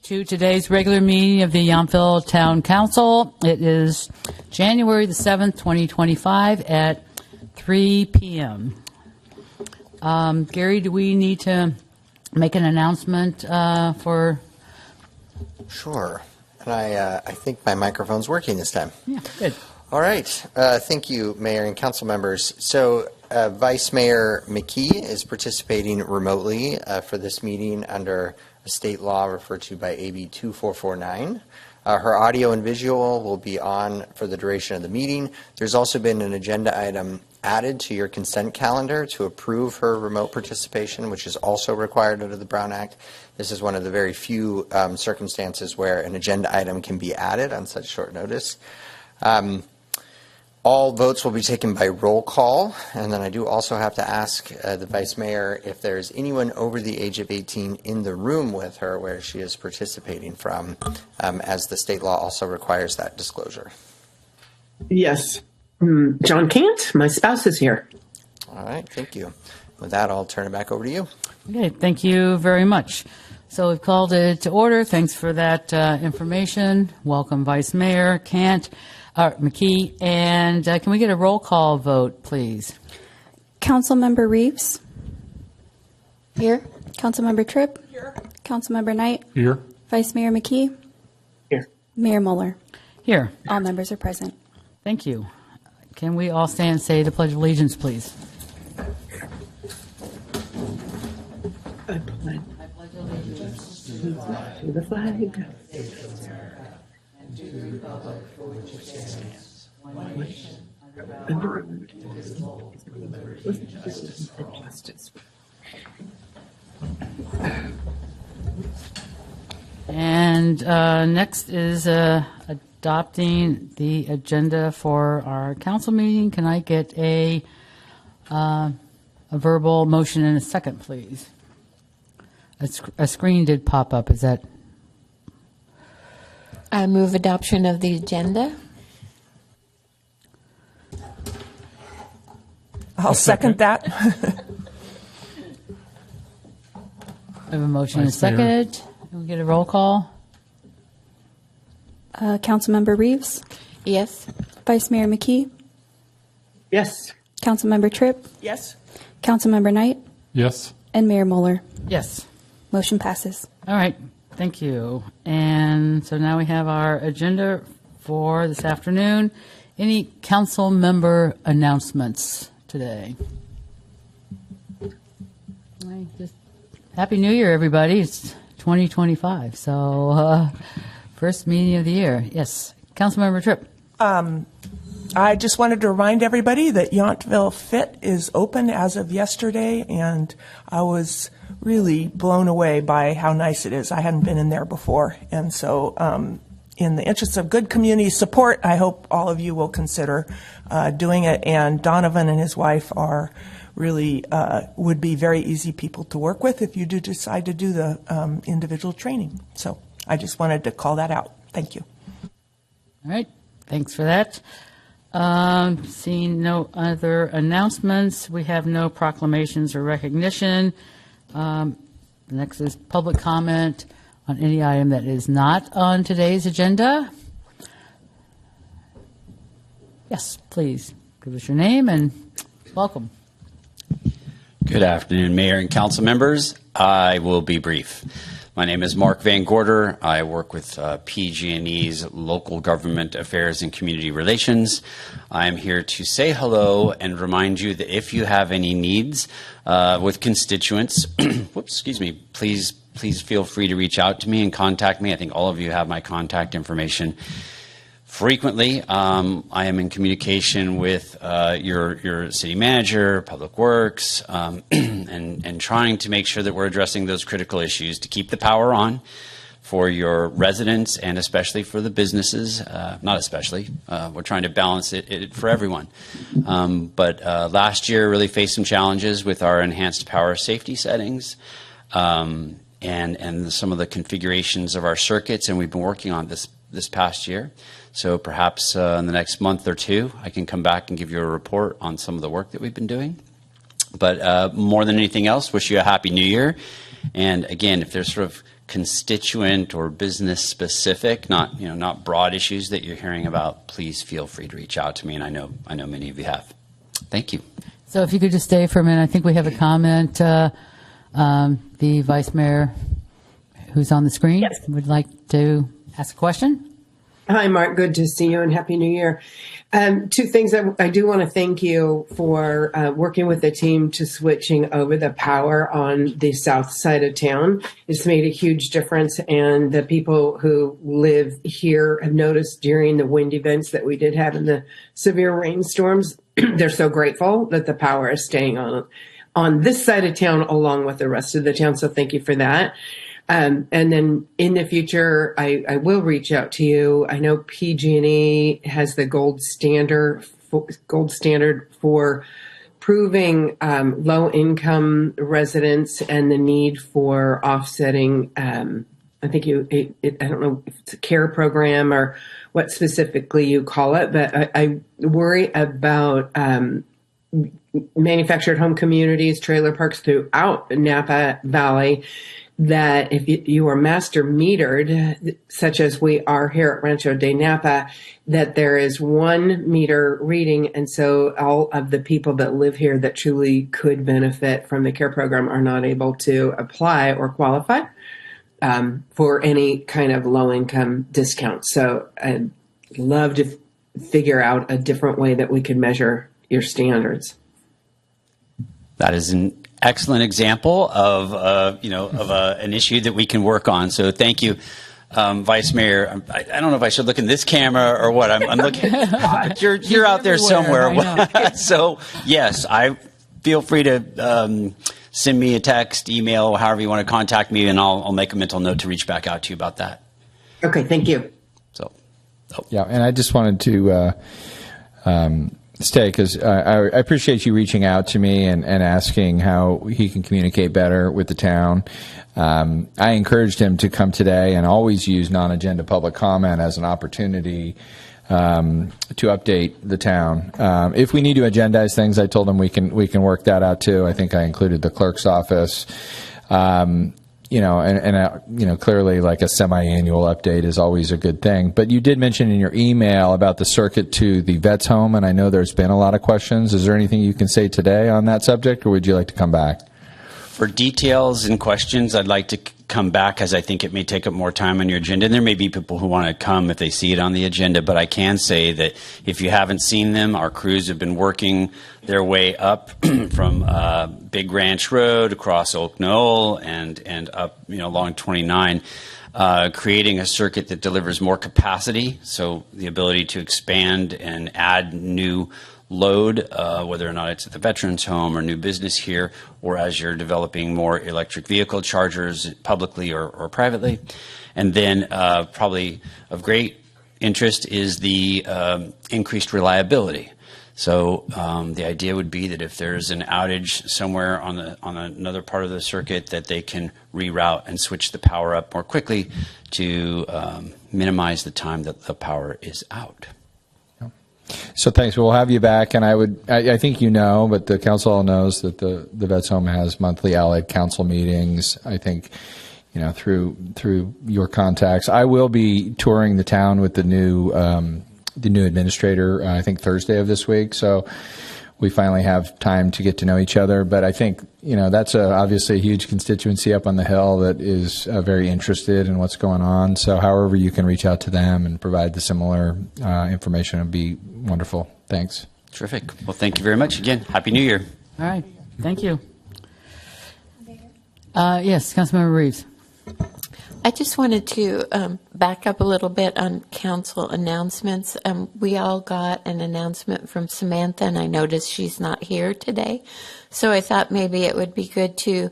To today's regular meeting of the Yountville Town Council. It is January the 7th, 2025 at 3 p.m. Gary, do we need to make an announcement for? Sure. And I think my microphone's working this time. Yeah, good. All right. Thank you, Mayor and council members. So Vice Mayor McKee is participating remotely for this meeting under a state law referred to by AB 2449. Her audio and visual will be on for the duration of the meeting. There's also been an agenda item added to your consent calendar to approve her remote participation, which is also required under the Brown Act. This is one of the very few circumstances where an agenda item can be added on such short notice. All votes will be taken by roll call, and then I do also have to ask the Vice Mayor if there's anyone over the age of 18 in the room with her where she is participating from, as the state law also requires that disclosure. Yes. John Cant, my spouse, is here. All right, thank you. With that, I'll turn it back over to you. Okay, thank you very much. So we've called it to order. Thanks for that information. Welcome, Vice Mayor McKee. And can we get a roll call vote, please? Councilmember Reeves? Here. Councilmember Tripp? Here. Councilmember Knight? Here. Vice Mayor McKee? Here. Mayor Mueller? Here. All members are present. Thank you. Can we all stand and say the Pledge of Allegiance, please? I pledge allegiance to the flag and to the republic for which it stands, one nation, under God, with justice and justice. And next is adopting the agenda for our council meeting. Can I get a verbal motion in a second, please? A screen did pop up. Is that? I move adoption of the agenda. I'll second that. I have a motion and a Vice Mayor. second. Can we get a roll call? Councilmember Reeves? Yes. Vice Mayor McKee? Yes. Councilmember Tripp? Yes. Councilmember Knight? Yes. And Mayor Mueller? Yes. Motion passes. All right. Thank you. And so now we have our agenda for this afternoon. Any council member announcements today? Happy New Year, everybody. It's 2025. So first meeting of the year. Yes. Councilmember Tripp. I just wanted to remind everybody that Yountville Fit is open as of yesterday, and I was really blown away by how nice it is. I hadn't been in there before, and so in the interest of good community support, I hope all of you will consider doing it. And Donovan and his wife are really would be very easy people to work with if you do decide to do the individual training. So I just wanted to call that out. Thank you. All right. Thanks for that. Seeing no other announcements, we have no proclamations or recognition. Next is public comment on any item that is not on today's agenda. Yes, please give us your name and welcome. Good afternoon, Mayor and council members. I will be brief. My name is Mark Van Gorder. I work with PG&E's Local Government Affairs and Community Relations. I'm here to say hello and remind you that if you have any needs with constituents, please feel free to reach out to me and contact me. I think all of you have my contact information. Frequently, I am in communication with your city manager, Public Works, and trying to make sure that we're addressing those critical issues to keep the power on for your residents and especially for the businesses. Not especially. We're trying to balance it for everyone. But last year really faced some challenges with our enhanced power safety settings and some of the configurations of our circuits, and we've been working on this past year. So perhaps in the next month or two, I can come back and give you a report on some of the work that we've been doing. But more than anything else, wish you a happy new year. And again, if there's sort of constituent or business specific, not broad issues that you're hearing about, please feel free to reach out to me, and I know many of you have. Thank you. So if you could just stay for a minute, I think we have a comment. The Vice Mayor, who's on the screen, Yes. would like to ask a question. Hi, Mark. Good to see you and Happy New Year. Two things that I do want to thank you for working with the team to switching over the power on the south side of town. It's made a huge difference, and the people who live here have noticed during the wind events that we did have in the severe rainstorms. They're so grateful that the power is staying on this side of town along with the rest of the town. So thank you for that. And then in the future, I will reach out to you. I know PG&E has the gold standard for proving low-income residents and the need for offsetting. I think I don't know if it's a care program or what specifically you call it, but I worry about manufactured home communities, trailer parks throughout Napa Valley, that if you are master metered, such as we are here at Rancho de Napa, that there is one meter reading. And so all of the people that live here that truly could benefit from the care program are not able to apply or qualify for any kind of low income discount. So I'd love to figure out a different way that we could measure your standards. That is an excellent example of an issue that we can work on. So thank you, Vice Mayor. I don't know if I should look in this camera or what. I'm looking. But you're out there somewhere. So yes, I feel free to send me a text, email, however you want to contact me, and I'll make a mental note to reach back out to you about that. Okay, thank you. So, Yeah, and I just wanted to stay because I appreciate you reaching out to me and asking how he can communicate better with the town. I encouraged him to come today and always use non-agenda public comment as an opportunity to update the town. If we need to agendize things, I told him we can work that out too. I think I included the clerk's office. Clearly like a semi-annual update is always a good thing. But you did mention in your email about the circuit to the vet's home, and I know there's been a lot of questions. Is there anything you can say today on that subject, or would you like to come back? for details and questions, I'd like to come back, as I think it may take up more time on your agenda. And there may be people who want to come if they see it on the agenda, but I can say that if you haven't seen them, our crews have been working their way up from Big Ranch Road across Oak Knoll and up along 29, creating a circuit that delivers more capacity, so the ability to expand and add new load, whether or not it's at the Veterans Home or new business here, or as you're developing more electric vehicle chargers publicly or privately. And then probably of great interest is the increased reliability. So the idea would be that if there's an outage somewhere on another part of the circuit, that they can reroute and switch the power up more quickly to minimize the time that the power is out. So thanks. We'll have you back, and I think but the council all knows that the Vets Home has monthly allied council meetings. I think, through your contacts, I will be touring the town with the new administrator. I think Thursday of this week. So we finally have time to get to know each other. But I think that's obviously a huge constituency up on the Hill that is very interested in what's going on. So however you can reach out to them and provide the similar information would be wonderful. Thanks. Terrific. Well, thank you very much again. Happy New Year. All right. Thank you. Yes, Councilmember Reeves. I just wanted to back up a little bit on council announcements. We all got an announcement from Samantha, and I noticed she's not here today. So I thought maybe it would be good to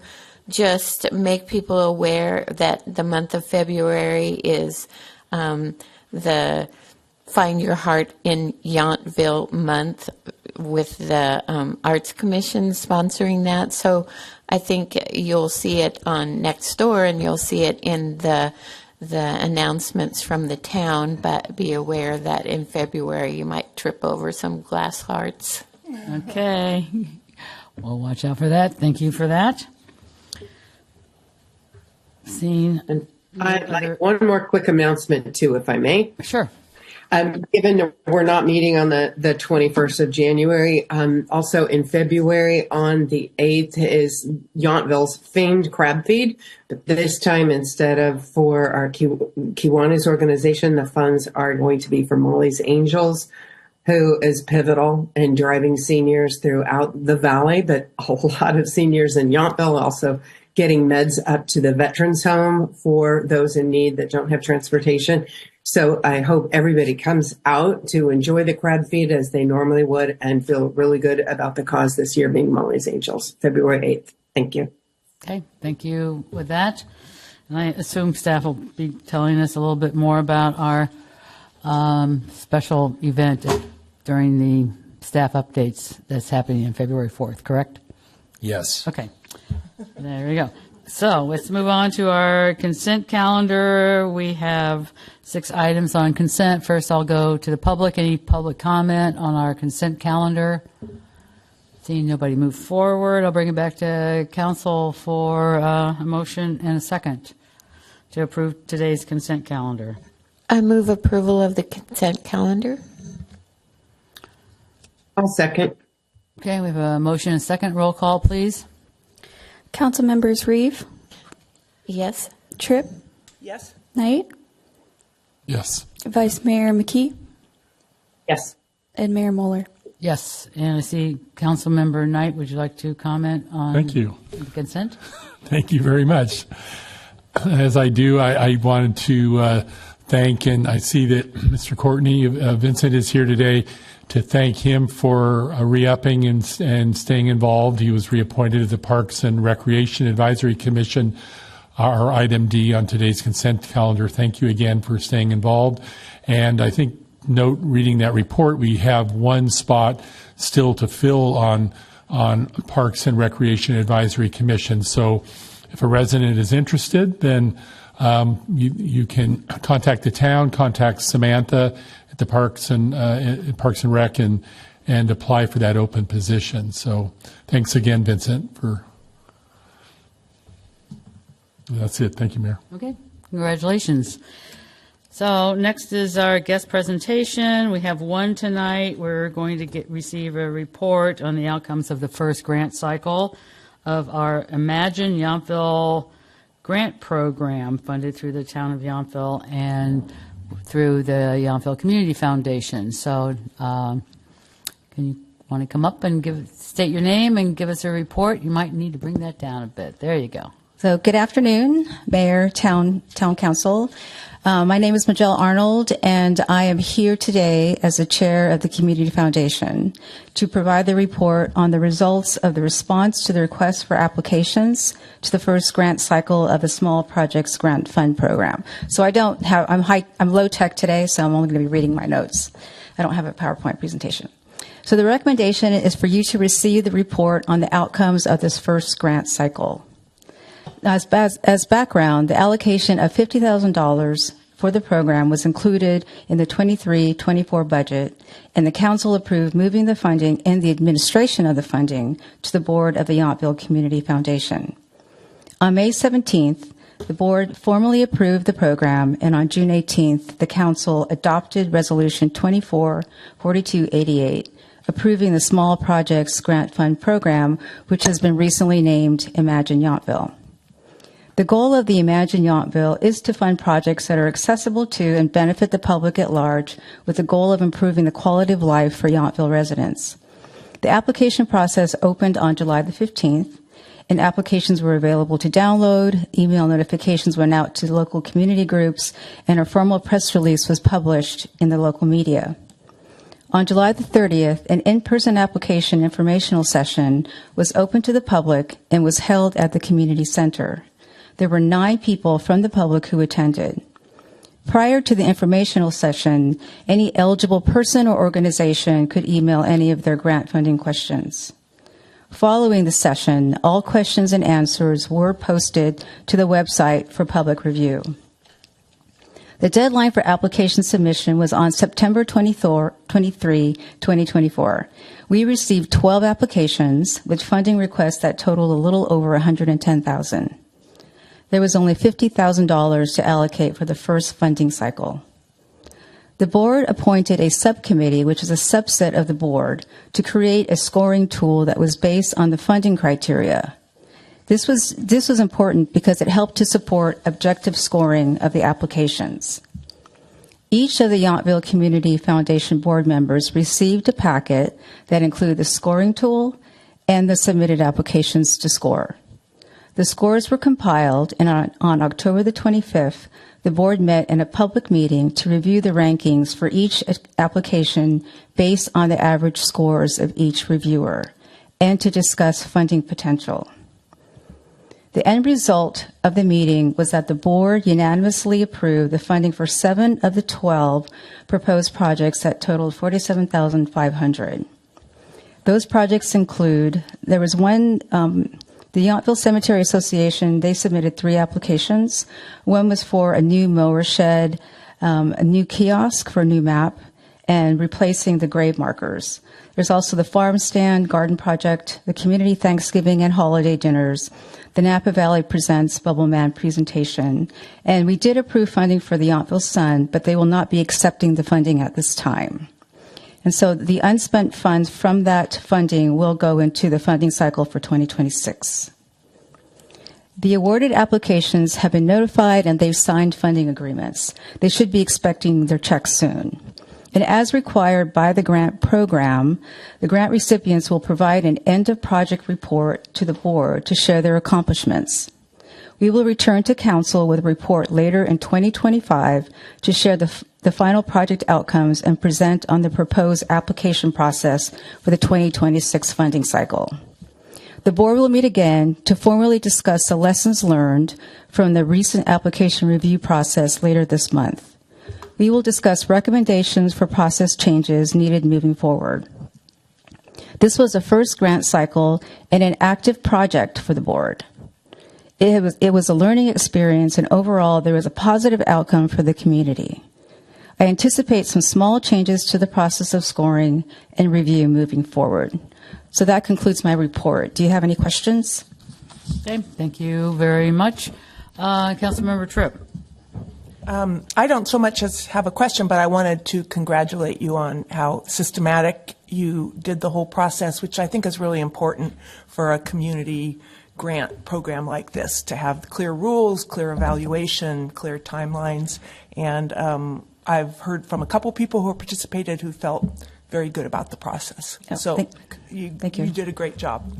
just make people aware that the month of February is the Find Your Heart in Yountville month, with the Arts Commission sponsoring that. So I think you'll see it on Nextdoor, and you'll see it in the announcements from the town, but be aware that in February you might trip over some glass hearts. Okay. We'll watch out for that. Thank you for that. Seeing, And one more quick announcement too, if I may. sure. Given that we're not meeting on the 21st of January, also in February on the 8th is Yountville's famed crab feed. But this time, instead of for our Kiwanis organization, the funds are going to be for Molly's Angels, who is pivotal in driving seniors throughout the valley, but a lot of seniors in Yountville also getting meds up to the veterans home for those in need that don't have transportation. So I hope everybody comes out to enjoy the crab feed as they normally would and feel really good about the cause this year being Molly's Angels, February 8th. Thank you. Okay, thank you with that. And I assume staff will be telling us a little bit more about our special event during the staff updates that's happening on February 4th, correct? Yes. Okay, there we go. So let's move on to our consent calendar. We have 6 items on consent. First, I'll go to the public. Any public comment on our consent calendar? Seeing nobody move forward, I'll bring it back to council for a motion and a second to approve today's consent calendar. I move approval of the consent calendar. I'll second. Okay, we have a motion and a second. Roll call, please. Council members Reeve, Yes. Tripp, Yes? Knight, Yes. Vice Mayor McKee, Yes. and Mayor Moeller. Yes, and I see Councilmember Knight. Would you like to comment on Thank you. the consent? Thank you very much. As I do, I wanted to thank, and I see that Mr. Courtney Vincent is here today, to thank him for re-upping and staying involved. He was reappointed to the Parks and Recreation Advisory Commission, our item D on today's consent calendar. Thank you again for staying involved. And I think, note reading that report, we have one spot still to fill on Parks and Recreation Advisory Commission. So if a resident is interested, then you can contact the town, contact Samantha at the Parks and Rec, and apply for that open position. So thanks again, Vincent, for. That's it. Thank you, Mayor. Okay, congratulations. So next is our guest presentation. We have one tonight. We're going to receive a report on the outcomes of the first grant cycle of our Imagine Yountville grant program funded through the town of Yountville and through the Yountville Community Foundation. So can you want to come up and state your name and give us a report? You might need to bring that down a bit. There you go. So good afternoon, Mayor, Town Council. My name is Majel Arnold, and I am here today as the chair of the Community Foundation to provide the report on the results of the response to the request for applications to the first grant cycle of the Small Projects Grant Fund Program. So I'm low tech today, so I'm only going to be reading my notes. I don't have a PowerPoint presentation. So the recommendation is for you to receive the report on the outcomes of this first grant cycle. As background, the allocation of $50,000 for the program was included in the 23-24 budget, and the council approved moving the funding and the administration of the funding to the board of the Yountville Community Foundation. On May 17th, the board formally approved the program, and on June 18th, the council adopted Resolution 24-4288, approving the Small Projects Grant Fund Program, which has been recently named Imagine Yountville. The goal of the Imagine Yountville is to fund projects that are accessible to and benefit the public at large, with the goal of improving the quality of life for Yountville residents. The application process opened on July the 15th, and applications were available to download. Email notifications went out to local community groups, and a formal press release was published in the local media. On July the 30th, an in-person application informational session was open to the public and was held at the community center. There were 9 people from the public who attended. Prior to the informational session, any eligible person or organization could email any of their grant funding questions. Following the session, all questions and answers were posted to the website for public review. The deadline for application submission was on September 23, 2024. We received 12 applications with funding requests that totaled a little over $110,000. there was only $50,000 to allocate for the first funding cycle. The board appointed a subcommittee, which is a subset of the board, to create a scoring tool that was based on the funding criteria. This was important because it helped to support objective scoring of the applications. Each of the Yountville Community Foundation board members received a packet that included the scoring tool and the submitted applications to score. The scores were compiled, and on October the 25th, the board met in a public meeting to review the rankings for each application based on the average scores of each reviewer and to discuss funding potential. The end result of the meeting was that the board unanimously approved the funding for 7 of the 12 proposed projects that totaled $47,500. Those projects include, there was one, the Yountville Cemetery Association, they submitted 3 applications. One was for a new mower shed, a new kiosk for a new map, and replacing the grave markers. There's also the farm stand, garden project, the community Thanksgiving and holiday dinners, the Napa Valley Presents Bubble Man presentation. And we did approve funding for the Yountville Sun, but they will not be accepting the funding at this time. And so the unspent funds from that funding will go into the funding cycle for 2026. The awarded applications have been notified and they've signed funding agreements. They should be expecting their checks soon. And as required by the grant program, the grant recipients will provide an end-of-project report to the board to share their accomplishments. We will return to council with a report later in 2025 to share the final project outcomes and present on the proposed application process for the 2026 funding cycle. The board will meet again to formally discuss the lessons learned from the recent application review process later this month. We will discuss recommendations for process changes needed moving forward. This was the first grant cycle and an active project for the board. It was a learning experience, and overall, there was a positive outcome for the community. I anticipate some small changes to the process of scoring and review moving forward. So that concludes my report. Do you have any questions? Okay, thank you very much. Councilmember Tripp. I don't so much as have a question, but I wanted to congratulate you on how systematic you did the whole process, which I think is really important for a community grant program like this, to have clear rules, clear evaluation, clear timelines. And I've heard from a couple people who participated who felt very good about the process. Oh, so thank you. You did a great job.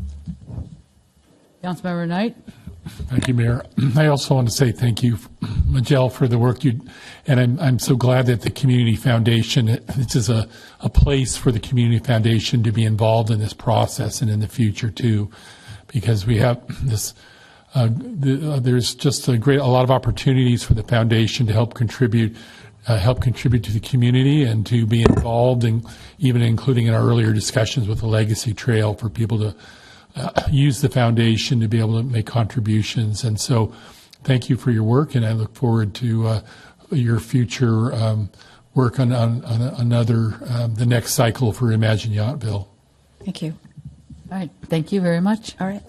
Councilmember Knight. Thank you, Mayor. I also want to say thank you, Majel, for the work you, and I'm so glad that the Community Foundation, this is a place for the Community Foundation to be involved in this process and in the future too, because we have this, there's just a lot of opportunities for the foundation to help contribute to the community and to be involved, and even including in our earlier discussions with the Legacy Trail, for people to use the foundation to be able to make contributions. And so thank you for your work, and I look forward to your future work on another, the next cycle for Imagine Yountville. Thank you. All right, thank you very much. All right.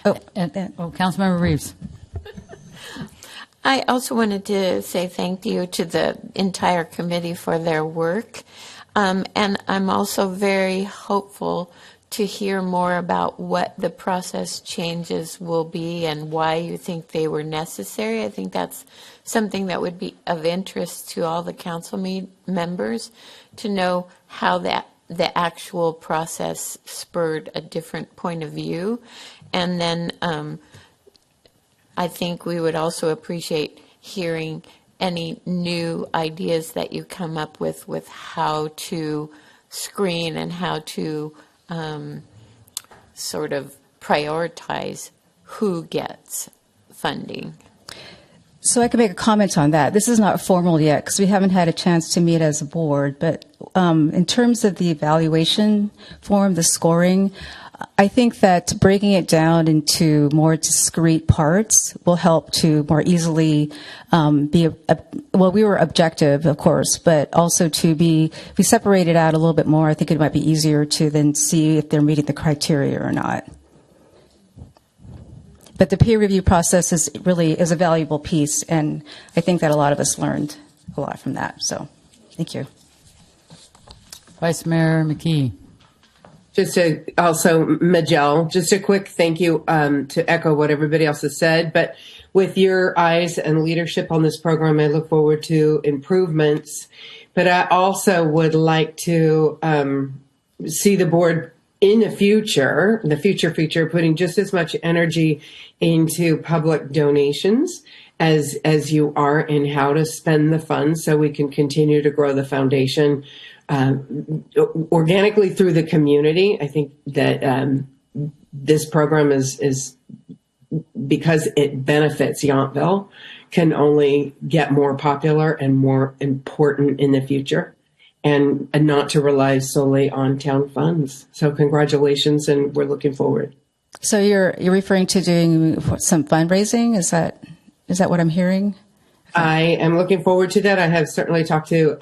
Councilmember Reeves. I also wanted to say thank you to the entire committee for their work. And I'm also very hopeful to hear more about what the process changes will be and why you think they were necessary. I think that's something that would be of interest to all the council members, to know how the actual process spurred a different point of view. And then I think we would also appreciate hearing any new ideas that you come up with how to screen and how to sort of prioritize who gets funding. So I can make a comment on that. This is not formal yet because we haven't had a chance to meet as a board, but in terms of the evaluation form, the scoring, I think that breaking it down into more discrete parts will help to more easily we were objective, of course, but also to be, if we separate it out a little bit more, I think it might be easier to then see if they're meeting the criteria or not. But the peer review process is a valuable piece, and I think that a lot of us learned a lot from that. So, thank you. Vice Mayor McKee. Majel, just a quick thank you to echo what everybody else has said. But with your eyes and leadership on this program, I look forward to improvements. But I also would like to see the board in the future, putting just as much energy into public donations as you are in how to spend the funds, so we can continue to grow the foundation organically through the community. I think that this program is because it benefits Yountville, can only get more popular and more important in the future, and not to rely solely on town funds. So congratulations, and we're looking forward. So you're referring to doing some fundraising? Is that what I'm hearing? I am looking forward to that. I have certainly talked to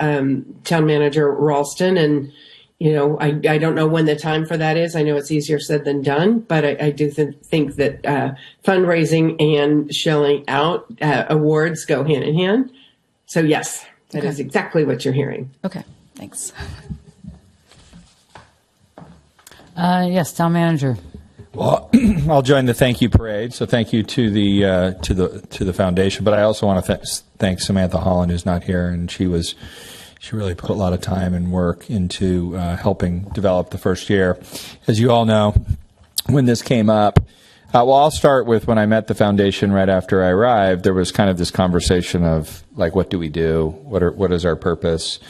Town Manager Ralston, and I don't know when the time for that is. I know it's easier said than done, but I do think that fundraising and shelling out awards go hand in hand. So yes, that is exactly what you're hearing. Okay, thanks. Yes, Town Manager. Well, I'll join the thank you parade. So thank you to the foundation, but I also want to thank Samantha Holland, who's not here, and she really put a lot of time and work into helping develop the first year. As you all know, when this came up, I'll start with when I met the foundation right after I arrived. There was kind of this conversation of like, what do we do? What is our purpose?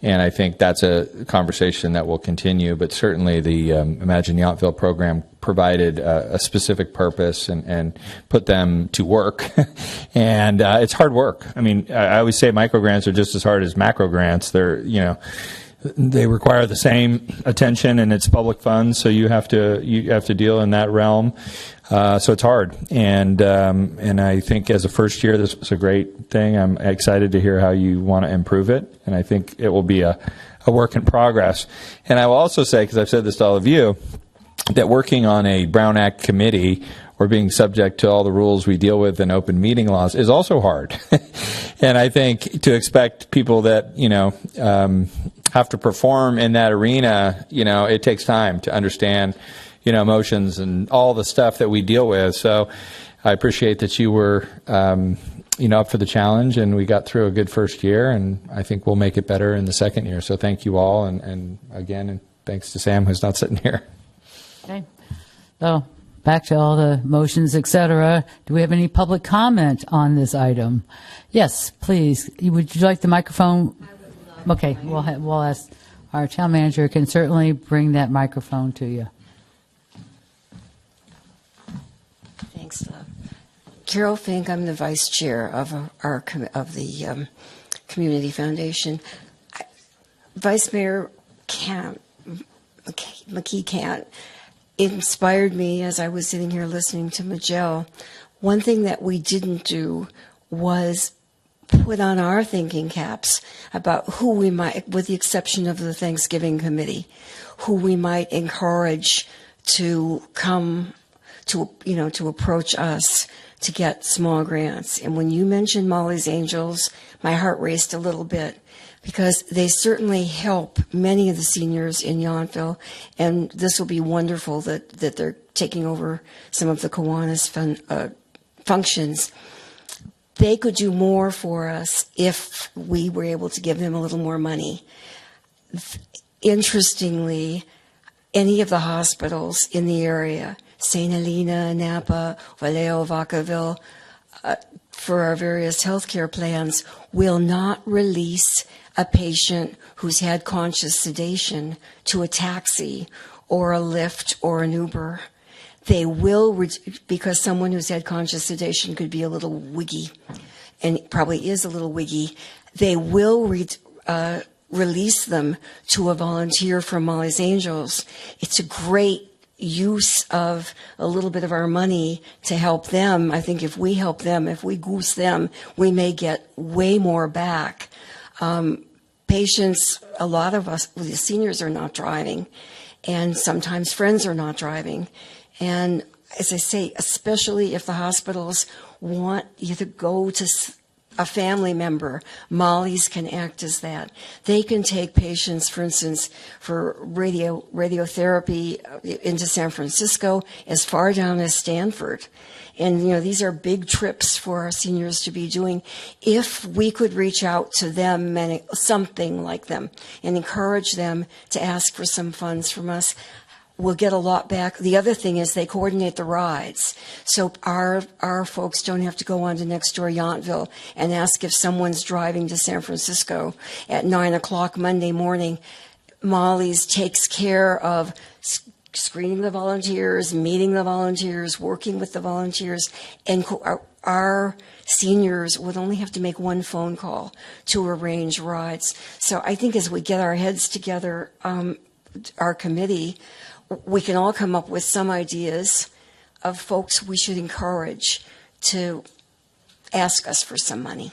And I think that's a conversation that will continue. But certainly the Imagine Yountville program provided a specific purpose and put them to work. And it's hard work. I mean, I always say micro grants are just as hard as macro grants. They require the same attention, and it's public funds, so you have to deal in that realm. So it's hard, and I think as a first year, this was a great thing. I'm excited to hear how you want to improve it, and I think it will be a work in progress. And I will also say, because I've said this to all of you, that working on a Brown Act committee or being subject to all the rules we deal with in open meeting laws is also hard. And I think to expect people that have to perform in that arena, it takes time to understand emotions and all the stuff that we deal with. So I appreciate that you were, up for the challenge, and we got through a good first year, and I think we'll make it better in the second year. So thank you all, and again, and thanks to Sam, who's not sitting here. Okay. So back to all the motions, et cetera. Do we have any public comment on this item? Yes, please. Would you like the microphone? Okay, we'll ask our town manager can certainly bring that microphone to you. Thanks, Love. Carol Fink, I'm the vice chair of the Community Foundation. Vice Mayor McKee Cant inspired me as I was sitting here listening to Majel. One thing that we didn't do was put on our thinking caps about who we might, with the exception of the Thanksgiving committee, who we might encourage to come to approach us to get small grants. And when you mentioned Molly's Angels, my heart raced a little bit, because they certainly help many of the seniors in Yountville, and this will be wonderful that they're taking over some of the Kiwanis functions. They could do more for us if we were able to give them a little more money. Interestingly, any of the hospitals in the area, St. Helena, Napa, Vallejo, Vacaville, for our various healthcare plans, will not release a patient who's had conscious sedation to a taxi or a Lyft or an Uber. They will, because someone who's had conscious sedation could be a little wiggy, and probably is a little wiggy, they will release them to a volunteer from Molly's Angels. It's a great use of a little bit of our money to help them. I think if we help them, if we goose them, we may get way more back. Patients, a lot of us, the seniors, are not driving, and sometimes friends are not driving. And as I say, especially if the hospitals want you to go to a family member, Molly's can act as that. They can take patients, for instance, for radiotherapy into San Francisco, as far down as Stanford. And, these are big trips for our seniors to be doing. If we could reach out to them, and something like them, and encourage them to ask for some funds from us, we'll get a lot back. The other thing is they coordinate the rides. So our folks don't have to go on to next door Yountville and ask if someone's driving to San Francisco at 9 o'clock Monday morning. Molly's takes care of screening the volunteers, meeting the volunteers, working with the volunteers, and our seniors would only have to make one phone call to arrange rides. So I think as we get our heads together, our committee, we can all come up with some ideas of folks we should encourage to ask us for some money.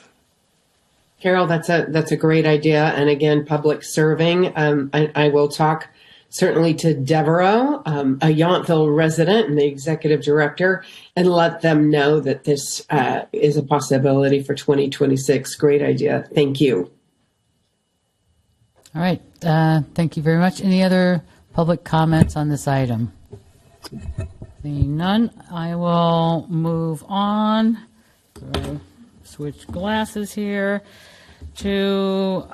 Carol, that's a great idea. And again, public serving. I will talk certainly to Devereaux, a Yountville resident and the executive director, and let them know that this is a possibility for 2026. Great idea. Thank you. All right. Thank you very much. Any other public comments on this item? Seeing none, I will move on. Switch glasses here to,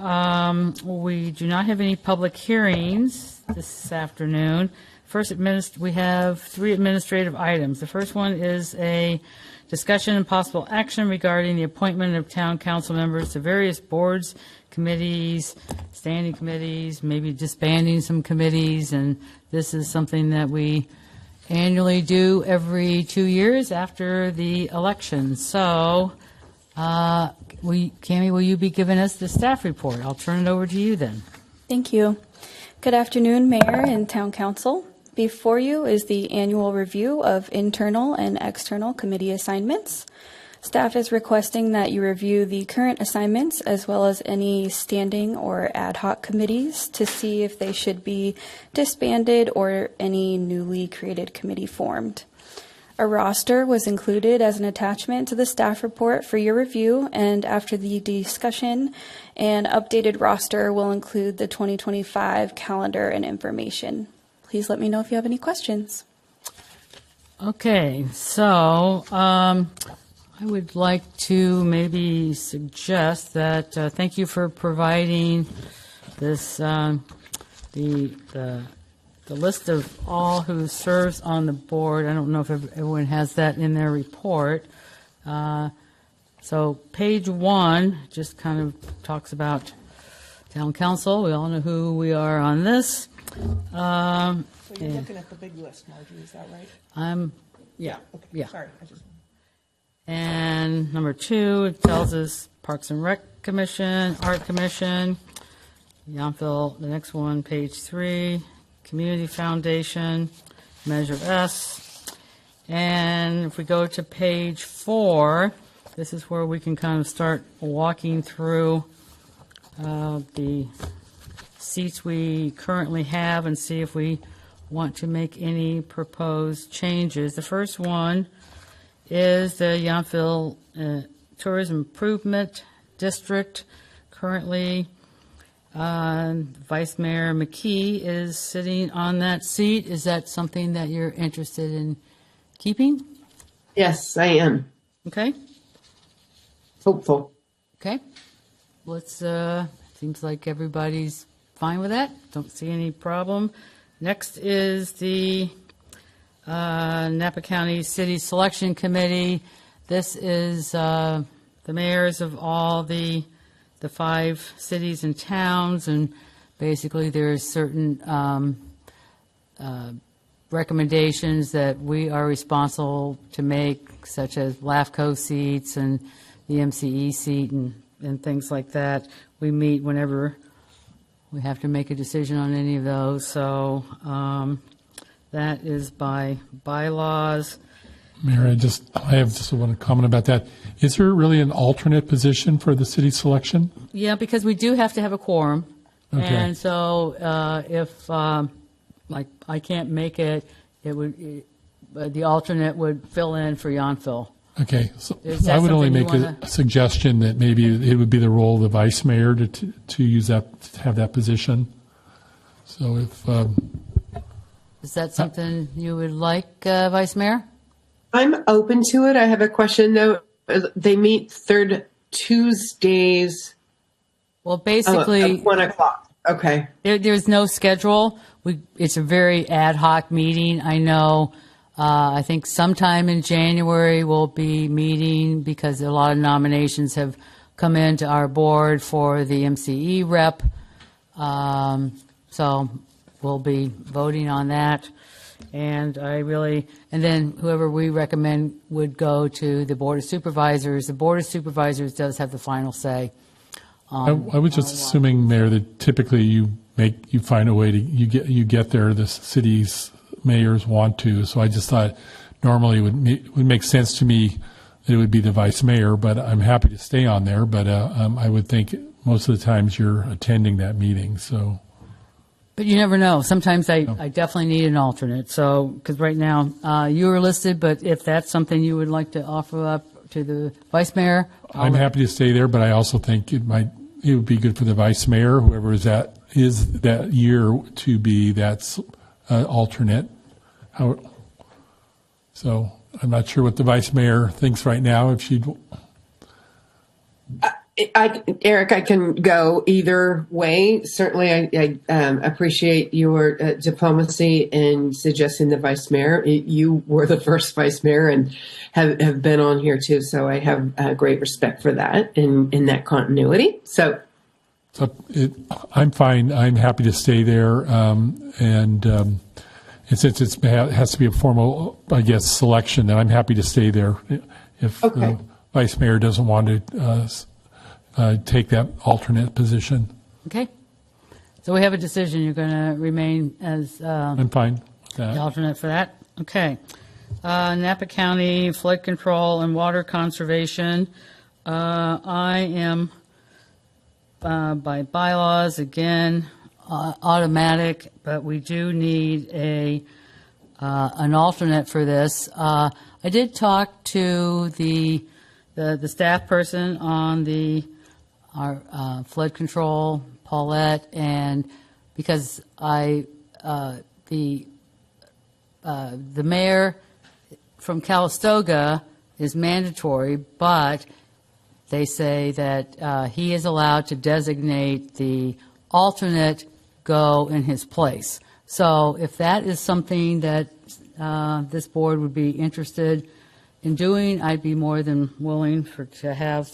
we do not have any public hearings this afternoon. First, we have 3 administrative items. The first one is a discussion and possible action regarding the appointment of town council members to various boards, committees, standing committees, maybe disbanding some committees, and this is something that we annually do every 2 years after the election. So, Cammie, will you be giving us the staff report? I'll turn it over to you then. Thank you. Good afternoon, Mayor and Town Council. Before you is the annual review of internal and external committee assignments. Staff is requesting that you review the current assignments as well as any standing or ad hoc committees to see if they should be disbanded or any newly created committee formed. A roster was included as an attachment to the staff report for your review, and after the discussion, an updated roster will include the 2025 calendar and information. Please let me know if you have any questions. Okay, so I would like to maybe suggest that thank you for providing this the list of all who serves on the board. I don't know if everyone has that in their report. So page 1 just kind of talks about town council. We all know who we are on this. So you're looking at the big list, Margie, is that right? Yeah. Okay. Yeah. Sorry. And number 2, it tells us Parks and Rec Commission, Art Commission, Yountville, the next one, page 3, Community Foundation, Measure S. And if we go to page 4, this is where we can kind of start walking through the seats we currently have and see if we want to make any proposed changes. The first one is the Yountville Tourism Improvement District. Currently, Vice Mayor McKee is sitting on that seat. Is that something that you're interested in keeping? Yes, I am. Okay. Hopeful. Okay. Let's, seems like everybody's fine with that. Don't see any problem. Next is the Napa County City Selection Committee. This is the mayors of all the 5 cities and towns, and basically there's certain recommendations that we are responsible to make, such as LAFCO seats and the MCE seat and things like that. We meet whenever we have to make a decision on any of those. So that is by bylaws. Mayor, I have just want to comment about that. Is there really an alternate position for the city selection? Yeah, because we do have to have a quorum. Okay. And so if, like, I can't make it, the alternate would fill in for Yountville. Okay, so Is that I would only something make you a wanna- suggestion that maybe it would be the role of the vice mayor to use that, to have that position. So if, Is that something you would like, Vice Mayor? I'm open to it. I have a question though. They meet third Tuesdays Well, basically, at 1:00. Okay. there's no schedule. It's a very ad hoc meeting. I know, I think sometime in January we'll be meeting because a lot of nominations have come into our board for the MCE rep. So we'll be voting on that. And then whoever we recommend would go to the Board of Supervisors. The Board of Supervisors does have the final say. I was just assuming, Mayor, that typically you find a way to, you get there, the city's mayors want to. So I just thought normally it would make sense to me that it would be the vice mayor, but I'm happy to stay on there. But I would think most of the times you're attending that meeting, so. But you never know. Sometimes I definitely need an alternate. So, because right now you are listed, but if that's something you would like to offer up to the vice mayor, I'm happy to stay there, but I also think it would be good for the vice mayor, whoever is that year, to be that alternate. So I'm not sure what the vice mayor thinks right now. If she'd. Eric, I can go either way. Certainly, I appreciate your diplomacy in suggesting the vice mayor. You were the first vice mayor and have been on here too, so I have great respect for that in that continuity. So I'm fine. I'm happy to stay there, and since it has to be a formal, I guess, selection, then I'm happy to stay there. If the vice mayor doesn't want to. Take that alternate position. Okay. So we have a decision. You're going to remain as I'm fine with that. the alternate for that? Okay. Napa County Flood Control and Water Conservation. I am, by bylaws, again, automatic, but we do need an alternate for this. I did talk to the staff person on our flood control, Paulette, and because the mayor from Calistoga is mandatory, but they say that he is allowed to designate the alternate go in his place. So if that is something that this board would be interested in doing, I'd be more than willing to have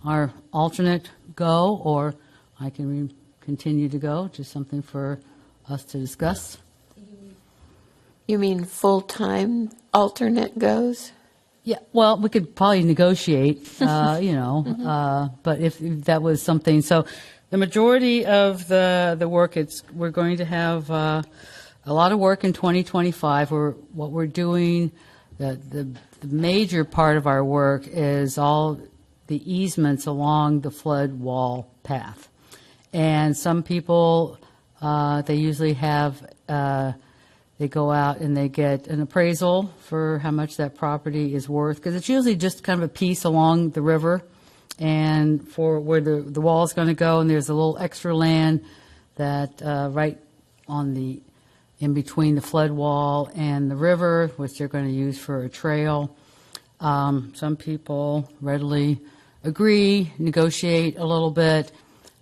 our alternate go, or I can continue to go. Just something for us to discuss. You mean full-time alternate goes? Yeah, well, we could probably negotiate, but if that was something. So the majority of the work, we're going to have a lot of work in 2025. What we're doing, the major part of our work is all the easements along the flood wall path. And some people, they usually have, they go out and they get an appraisal for how much that property is worth, because it's usually just kind of a piece along the river and for where the wall is going to go, and there's a little extra land that right on in between the flood wall and the river, which they're going to use for a trail. Some people readily agree, negotiate a little bit,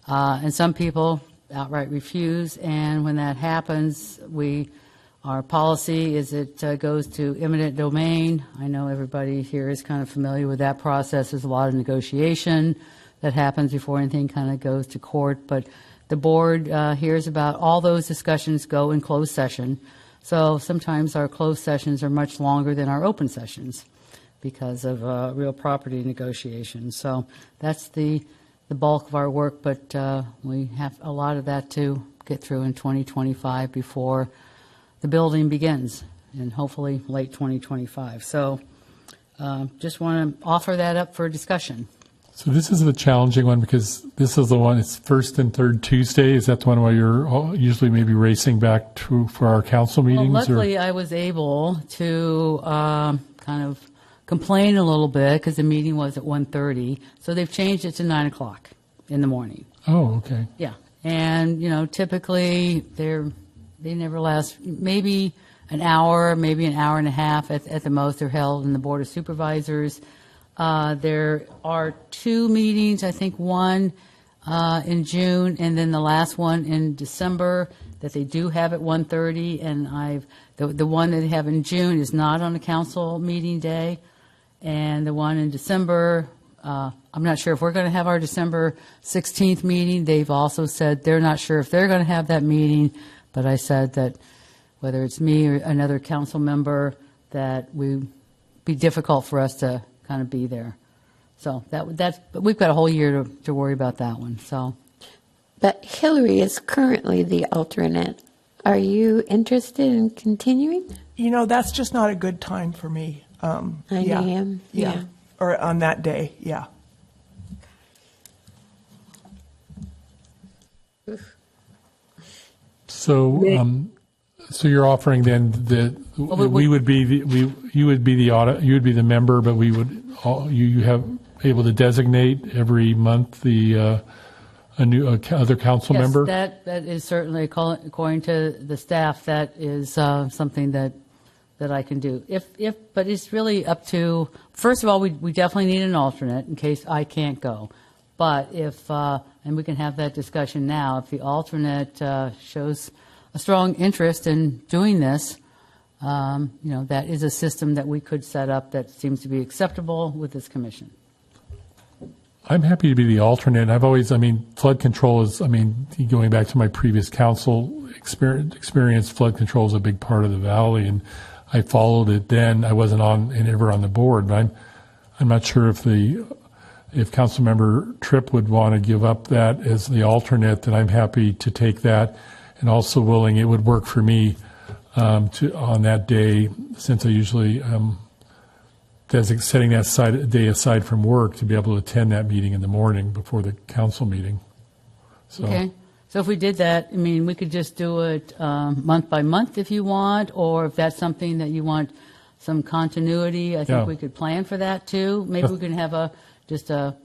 and some people outright refuse. And when that happens, our policy is it goes to eminent domain. I know everybody here is kind of familiar with that process. There's a lot of negotiation that happens before anything kind of goes to court. But the board hears about all those discussions go in closed session. So sometimes our closed sessions are much longer than our open sessions because of real property negotiations. So that's the bulk of our work, but we have a lot of that to get through in 2025 before the building begins, and hopefully late 2025. So just want to offer that up for discussion. So this is the challenging one because this is the one, it's first and third Tuesday. Is that the one where you're usually maybe racing back to for our council Well, meetings? luckily, I was able to kind of complain a little bit because the meeting was at 1:30. So they've changed it to 9 o'clock in the morning. Oh, okay. Yeah. And, typically they never last maybe an hour, maybe an hour and a half at the most. They're held in the Board of Supervisors. There are 2 meetings, I think one in June and then the last one in December that they do have at 1:30. And the one that they have in June is not on a council meeting day. And the one in December, I'm not sure if we're going to have our December 16th meeting. They've also said they're not sure if they're going to have that meeting. But I said that whether it's me or another council member, that it would be difficult for us to kind of be there. So but we've got a whole year to worry about that one. So, But Hillary is currently the alternate. Are you interested in continuing? That's just not a good time for me. I am. Yeah. Or on that day, yeah. So, so you're offering then that you would be the member, but you have able to designate every month a new other council member? Yes, that is certainly, according to the staff, that is something that I can do. But it's really up to, first of all, we definitely need an alternate in case I can't go. But and we can have that discussion now, if the alternate shows a strong interest in doing this, that is a system that we could set up that seems to be acceptable with this commission. I'm happy to be the alternate. Flood control is, going back to my previous council experience, flood control is a big part of the valley, and I followed it then. I wasn't ever on the board, but I'm not sure if Councilmember Tripp would want to give up that as the alternate, then I'm happy to take that, and also willing, it would work for me on that day, since I usually setting that day aside from work to be able to attend that meeting in the morning before the council meeting. So. Okay. So if we did that, we could just do it month by month if you want, or if that's something that you want some continuity, I think we could plan for that too. Maybe we can have just a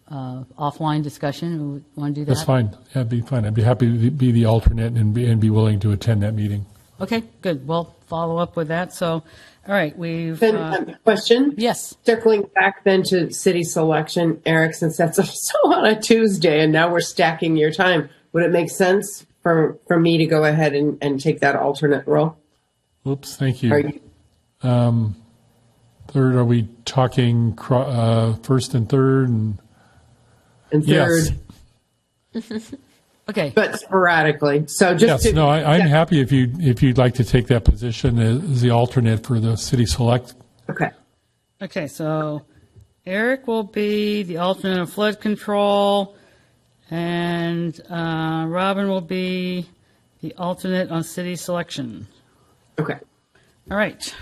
offline discussion. We want to do that? That's fine. Yeah, it'd be fine. I'd be happy to be the alternate and be willing to attend that meeting. Okay, good. We'll follow up with that. So, all right, we've... Then, question? Yes. Circling back then to city selection, Eric, since that's also on a Tuesday and now we're stacking your time, would it make sense for me to go ahead and take that alternate role? Oops, thank you. Third, are we talking first and third? And third. Yes. Okay. But sporadically. So just I'm happy if you'd like to take that position as the alternate for the city select. Okay. Okay, so Eric will be the alternate of flood control, and Robin will be the alternate on city selection. Okay. All right.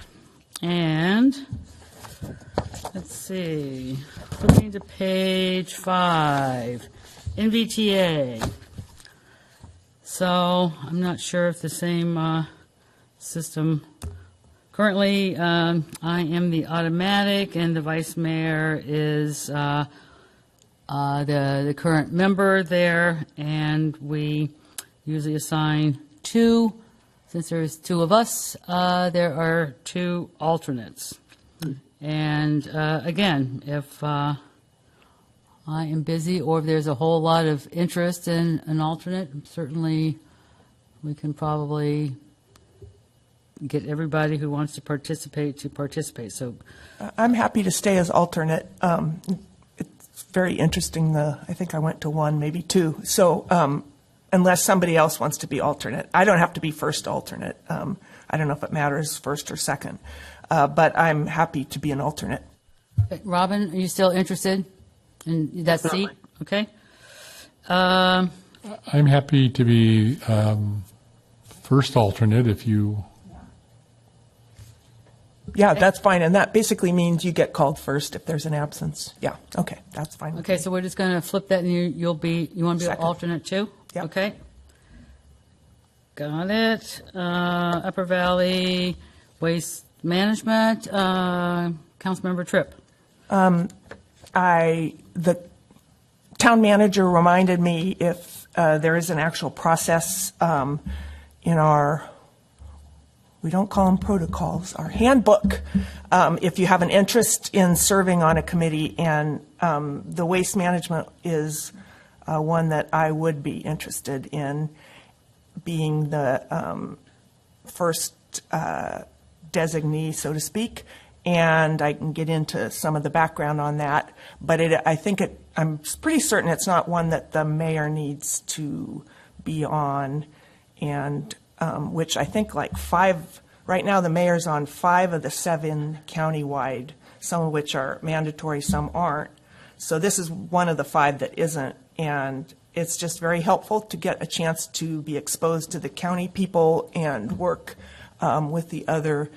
And let's see. Flipping to page 5, NVTA. So I'm not sure if the same system. Currently, I am the automatic, and the vice mayor is the current member there, and we usually assign 2. Since there's 2 of us, there are 2 alternates. And again, if I am busy or if there's a whole lot of interest in an alternate, certainly we can probably get everybody who wants to participate. So I'm happy to stay as alternate. It's very interesting. I think I went to 1, maybe 2. So unless somebody else wants to be alternate, I don't have to be first alternate. I don't know if it matters first or second, but I'm happy to be an alternate. Robin, are you still interested in that seat? Okay. I'm happy to be first alternate if you. Yeah, that's fine. And that basically means you get called first if there's an absence. Yeah, okay, that's fine. with Okay, me. so we're just going to flip that, and you want to be an Second. alternate too? Yeah. Okay. Got it. Upper Valley Waste Management, Councilmember Tripp. The town manager reminded me if there is an actual process in our, we don't call them protocols, our handbook, if you have an interest in serving on a committee, and the waste management is one that I would be interested in being the first designee, so to speak, and I can get into some of the background on that. But I'm pretty certain it's not one that the mayor needs to be on, and which I think like 5, right now the mayor's on 5 of the 7 countywide, some of which are mandatory, some aren't. So this is one of the 5 that isn't, and it's just very helpful to get a chance to be exposed to the county people and work with the other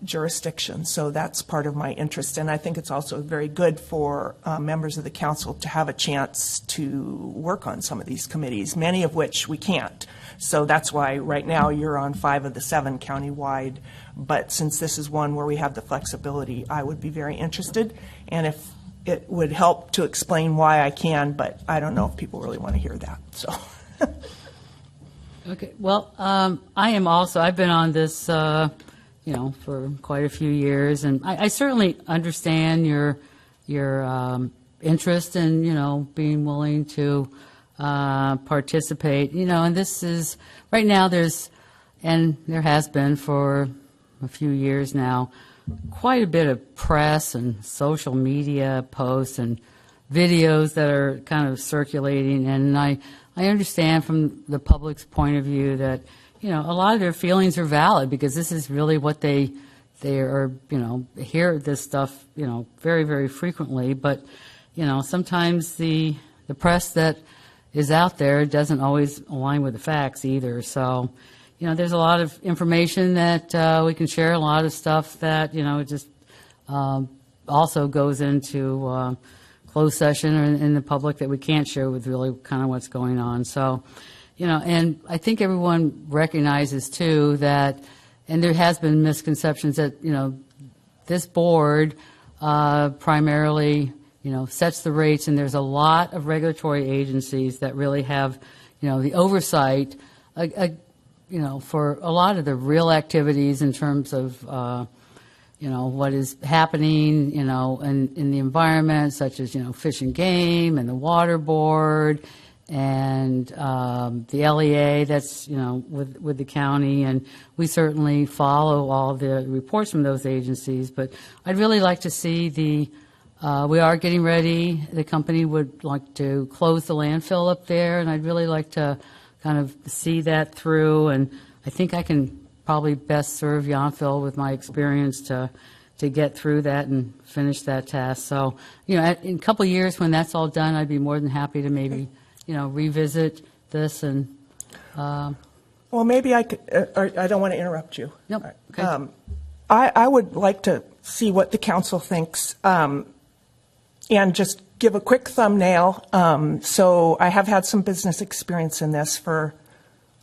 jurisdictions. So that's part of my interest. And I think it's also very good for members of the council to have a chance to work on some of these committees, many of which we can't. So that's why right now you're on 5 of the 7 countywide. But since this is one where we have the flexibility, I would be very interested. And if it would help to explain why I can, but I don't know if people really want to hear that. So. Okay, well, I've been on this, for quite a few years, and I certainly understand your interest in, being willing to participate, and this is, right now there has been for a few years now, quite a bit of press and social media posts and videos that are kind of circulating, and I understand from the public's point of view that, a lot of their feelings are valid because this is really what they are, hear this stuff, very, very frequently. But, sometimes the press that is out there doesn't always align with the facts either. So, there's a lot of information that we can share, a lot of stuff that, just also goes into closed session or in the public that we can't share with really kind of what's going on. So, and I think everyone recognizes too that, and there has been misconceptions that, this board primarily, sets the rates, and there's a lot of regulatory agencies that really have, the oversight, for a lot of the real activities in terms of, what is happening, in the environment, such as, Fish and Game and the Water Board and the LEA that's, with the county. And we certainly follow all the reports from those agencies. But I'd really like to see we are getting ready. The company would like to close the landfill up there, and I'd really like to kind of see that through. And I think I can probably best serve Yountville with my experience to get through that and finish that task. So, in a couple of years when that's all done, I'd be more than happy to maybe, revisit this and. Well, maybe I could. I don't want to interrupt you. Nope. Okay. I would like to see what the council thinks, and just give a quick thumbnail. So I have had some business experience in this for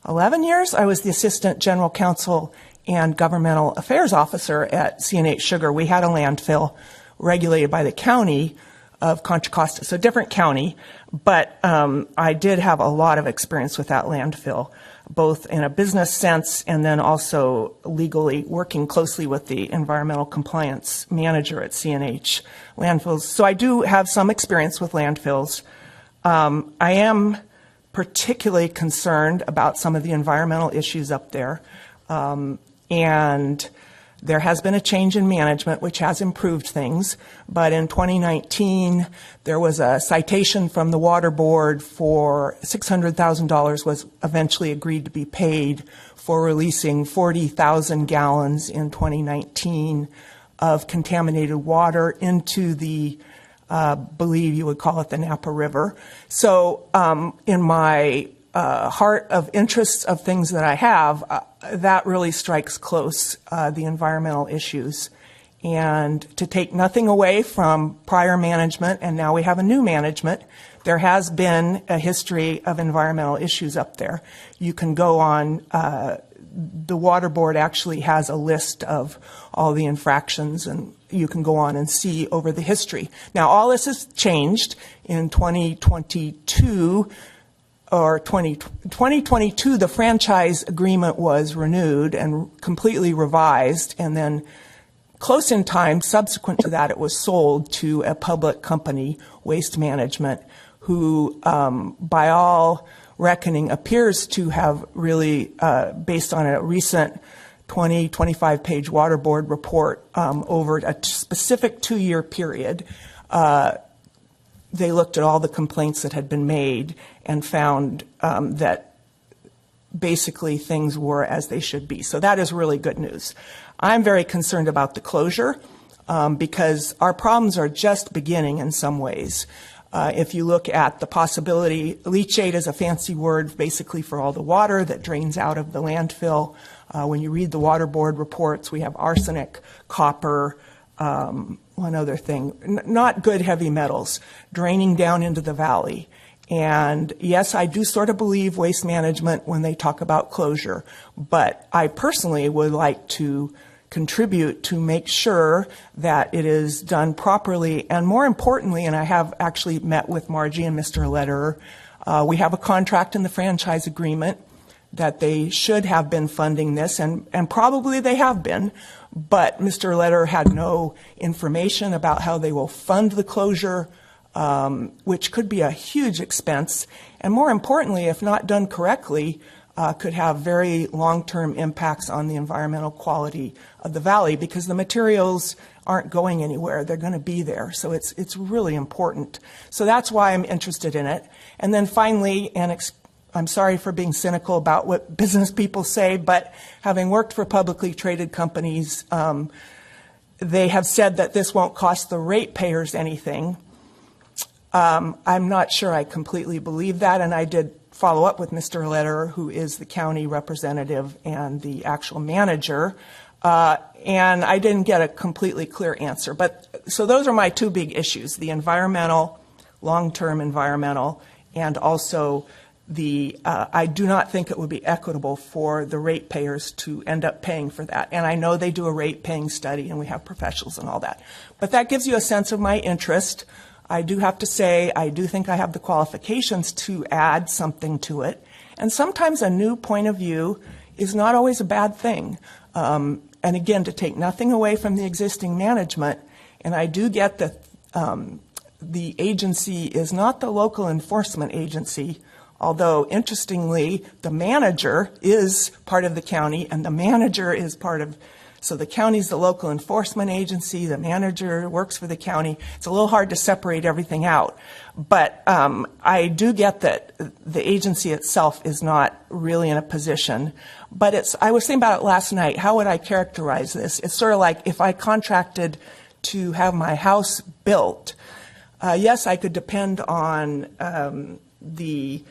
11 years. I was the assistant general counsel and governmental affairs officer at CNH Sugar. We had a landfill regulated by the county of Contra Costa, so different county, but I did have a lot of experience with that landfill, both in a business sense and then also legally working closely with the environmental compliance manager at CNH Landfills. So I do have some experience with landfills. I am particularly concerned about some of the environmental issues up there. And there has been a change in management, which has improved things. But in 2019, there was a citation from the Water Board for $600,000 was eventually agreed to be paid for releasing 40,000 gallons in 2019 of contaminated water into the believe you would call it the Napa River. So in my heart of interests of things that I have, that really strikes close, the environmental issues. And to take nothing away from prior management, and now we have a new management, there has been a history of environmental issues up there. You can go on, the water board actually has a list of all the infractions, and you can go on and see over the history. Now, all this has changed in 2022, or 2022, the franchise agreement was renewed and completely revised, and then close in time, subsequent to that, it was sold to a public company, Waste Management, who, by all reckoning, appears to have really, based on a recent 25-page water board report over a specific 2-year period, they looked at all the complaints that had been made and found that basically things were as they should be. So that is really good news. I'm very concerned about the closure because our problems are just beginning in some ways. If you look at the possibility, leachate is a fancy word basically for all the water that drains out of the landfill. When you read the water board reports, we have arsenic, copper, one other thing, not good heavy metals draining down into the valley. And yes, I do sort of believe Waste Management when they talk about closure, but I personally would like to contribute to make sure that it is done properly. And more importantly, and I have actually met with Margie and Mr. Lederer, we have a contract in the franchise agreement that they should have been funding this, and probably they have been, but Mr. Lederer had no information about how they will fund the closure, which could be a huge expense, and more importantly, if not done correctly, could have very long-term impacts on the environmental quality of the valley because the materials aren't going anywhere. They're going to be there. So it's really important. So that's why I'm interested in it. And then finally, and I'm sorry for being cynical about what business people say, but having worked for publicly traded companies, they have said that this won't cost the ratepayers anything. I'm not sure I completely believe that, and I did follow up with Mr. Lederer, who is the county representative and the actual manager, and I didn't get a completely clear answer. But so those are my two big issues: the environmental, long-term environmental, and also the. I do not think it would be equitable for the ratepayers to end up paying for that. And I know they do a rate-paying study, and we have professionals and all that. But that gives you a sense of my interest. I do have to say, I do think I have the qualifications to add something to it. And sometimes a new point of view is not always a bad thing. And again, to take nothing away from the existing management, and I do get that the agency is not the local enforcement agency, although interestingly, the manager is part of the county and the manager is part of. So the county's the local enforcement agency, the manager works for the county. It's a little hard to separate everything out. But I do get that the agency itself is not really in a position. But I was thinking about it last night. How would I characterize this? It's sort of like if I contracted to have my house built, yes, I could depend on the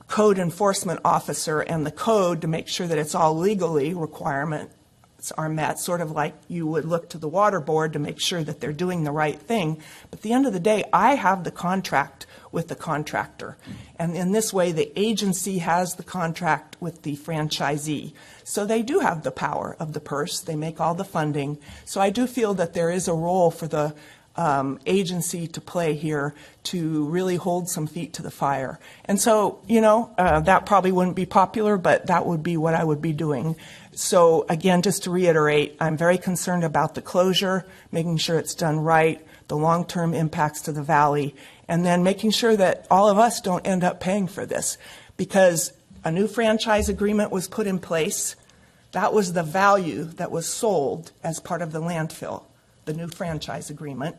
code enforcement officer and the code to make sure that it's all legally requirements are met, sort of like you would look to the water board to make sure that they're doing the right thing. But at the end of the day, I have the contract with the contractor. And in this way, the agency has the contract with the franchisee. So they do have the power of the purse. They make all the funding. So I do feel that there is a role for the agency to play here to really hold some feet to the fire. And so, that probably wouldn't be popular, but that would be what I would be doing. So again, just to reiterate, I'm very concerned about the closure, making sure it's done right, the long-term impacts to the valley, and then making sure that all of us don't end up paying for this. Because a new franchise agreement was put in place. That was the value that was sold as part of the landfill, the new franchise agreement.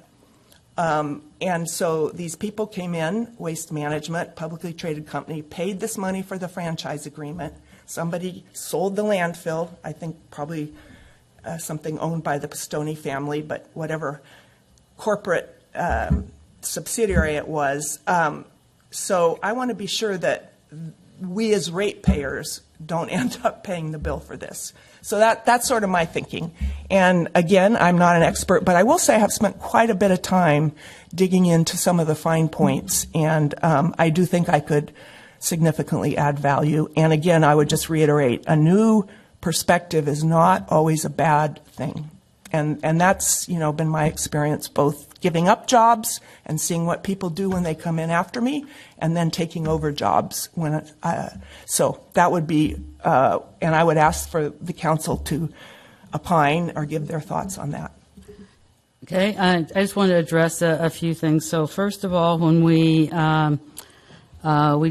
And so these people came in, Waste Management, publicly traded company, paid this money for the franchise agreement. Somebody sold the landfill, I think probably something owned by the Pistone family, but whatever corporate subsidiary it was, So I want to be sure that we as ratepayers don't end up paying the bill for this. So that's sort of my thinking. And again, I'm not an expert, but I will say I have spent quite a bit of time digging into some of the fine points, and I do think I could significantly add value. And again, I would just reiterate, a new perspective is not always a bad thing. And that's, been my experience, both giving up jobs and seeing what people do when they come in after me, and then taking over jobs so that would be, and I would ask for the council to opine or give their thoughts on that. Okay, I just want to address a few things. So first of all, when we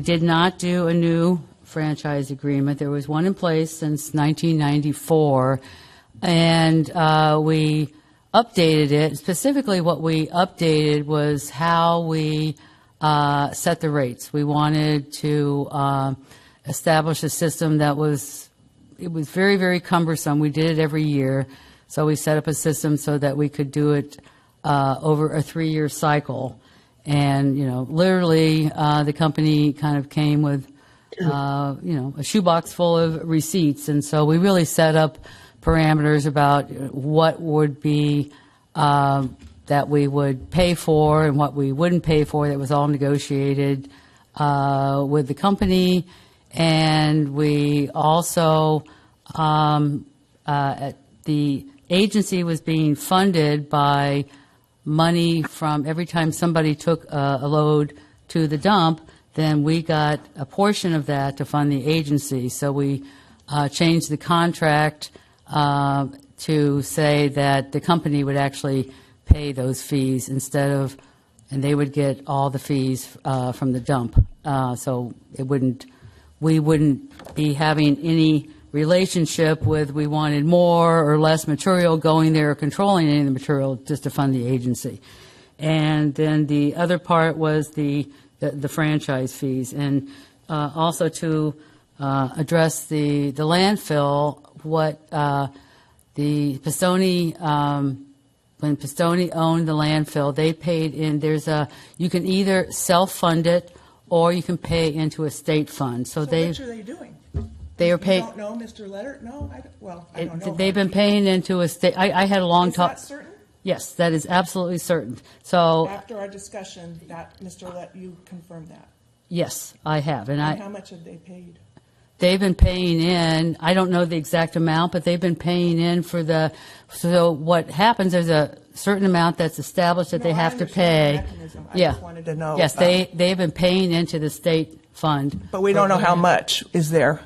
did not do a new franchise agreement. There was one in place since 1994, and we updated it. Specifically, what we updated was how we set the rates. We wanted to establish a system that was very, very cumbersome. We did it every year. So we set up a system so that we could do it over a 3-year cycle. And, literally the company kind of came with, a shoebox full of receipts. And so we really set up parameters about what would be that we would pay for and what we wouldn't pay for. That was all negotiated with the company. And we also, the agency was being funded by money from every time somebody took a load to the dump, then we got a portion of that to fund the agency. So we changed the contract to say that the company would actually pay those fees instead of, and they would get all the fees from the dump. So we wouldn't be having any relationship with we wanted more or less material going there or controlling any of the material just to fund the agency. And then the other part was the franchise fees. And also to address the landfill, what the Pistone, when Pistone owned the landfill, they paid in, you can either self-fund it or you can pay into a state fund. So which are they doing? They are paying. You don't know, Mr. Letter? No, I don't know. They've been paying into a state. I had a long talk. Is that certain? Yes, that is absolutely certain. So after our discussion, that Mr. you confirmed that. Yes, I have, and how much have they paid? They've been paying in. I don't know the exact amount, but they've been paying in for the. So what happens? There's a certain amount that's established that they have to pay. I just wanted to know. Yes, they've been paying into the state fund. But we don't know how much is there.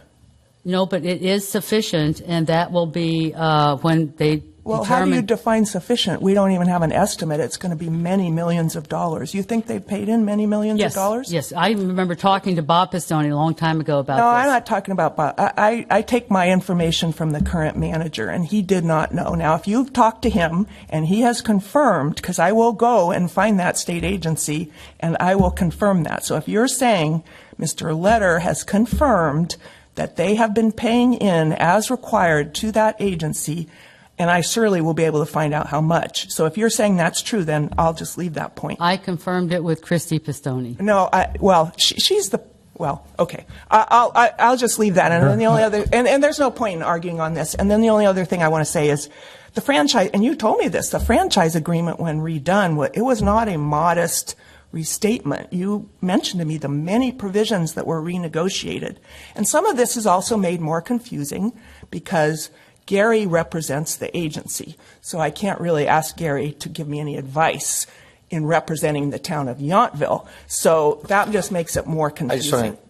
No, but it is sufficient, and that will be when they Well, determine. how do you define sufficient? We don't even have an estimate. It's going to be many millions of dollars. You think they've paid in many millions of dollars? Yes, I remember talking to Bob Pistone a long time ago about No, this. I'm not talking about Bob. I take my information from the current manager, and he did not know. Now, if you've talked to him and he has confirmed, because I will go and find that state agency, and I will confirm that. So if you're saying Mr. Letter has confirmed that they have been paying in as required to that agency, and I surely will be able to find out how much. So if you're saying that's true, then I'll just leave that point. I confirmed it with Christy Pistone. No, she's the, okay. I'll just leave that. And then the only other, and there's no point in arguing on this. And then the only other thing I want to say is the franchise, and you told me this, the franchise agreement when redone, it was not a modest restatement. You mentioned to me the many provisions that were renegotiated. And some of this is also made more confusing because Gary represents the agency. So I can't really ask Gary to give me any advice in representing the town of Yountville. So that just makes it more confusing. I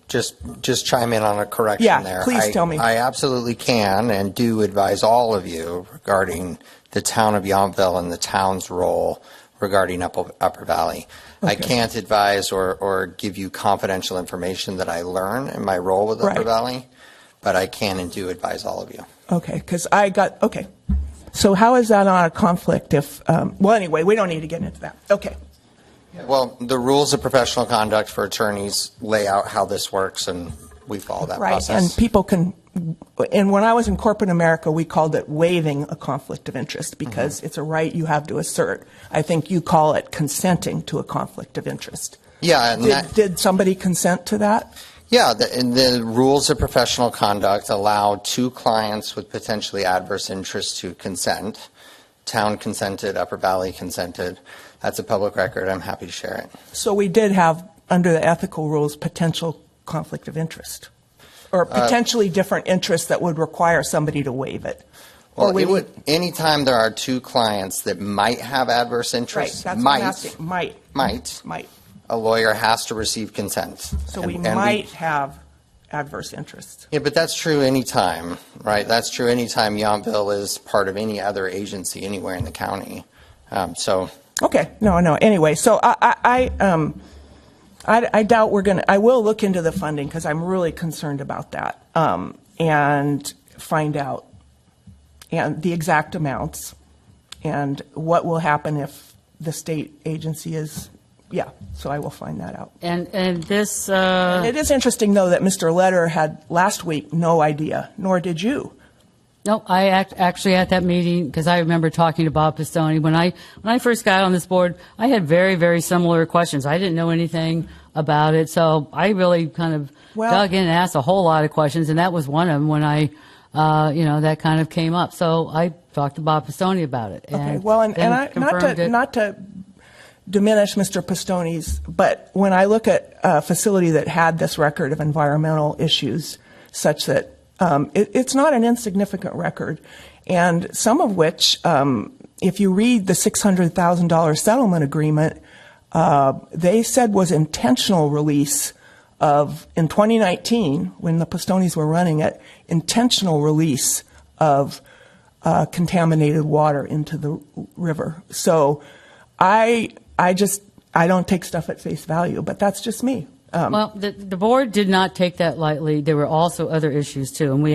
just want to just chime in on a correction there. Yeah, please tell me. I absolutely can and do advise all of you regarding the town of Yountville and the town's role regarding Upper Valley. Okay. I can't advise or give you confidential information that I learn in my role with Upper Valley, but I can and do advise all of you. Okay, because okay. So how is that not a conflict if, well, anyway, we don't need to get into that. Okay. Well, the rules of professional conduct for attorneys lay out how this works, and we follow that process. Right, and people can, and when I was in corporate America, we called it waiving a conflict of interest because it's a right you have to assert. I think you call it consenting to a conflict of interest. Yeah, and Did somebody consent to that? Yeah, the rules of professional conduct allow two clients with potentially adverse interests to consent. Town consented, Upper Valley consented. That's a public record. I'm happy to share it. So we did have, under the ethical rules, potential conflict of interest, or potentially different interests that would require somebody to waive it. Well, it would, anytime there are two clients that might have adverse Right, interests, that's what I'm asking. might, Might. a lawyer has to receive consent. So And- we and might have adverse interests. Yeah, but that's true anytime, right? That's true anytime Yountville is part of any other agency anywhere in the county. Okay, no. Anyway, so I doubt we're going to, I will look into the funding because I'm really concerned about that, and find out and the exact amounts and what will happen if the state agency is, so I will find that out. And this, And it is interesting, though, that Mr. Letter had last week no idea, nor did you. no, I actually at that meeting, because I remember talking to Bob Pistone. When I first got on this board, I had very, very similar questions. I didn't know anything about it, so I really kind of dug in and asked a whole lot of questions, and that was one of them when that kind of came up. So I talked to Bob Pistone about it. Okay, well, and I, not to diminish Mr. Pistone's, but when I look at a facility that had this record of environmental issues, such that it's not an insignificant record, and some of which, if you read the $600,000 settlement agreement, they said was intentional release of, in 2019, when the Pistones were running it, intentional release of contaminated water into the river. So I don't take stuff at face value, but that's just me. Well, the board did not take that lightly. There were also other issues too, and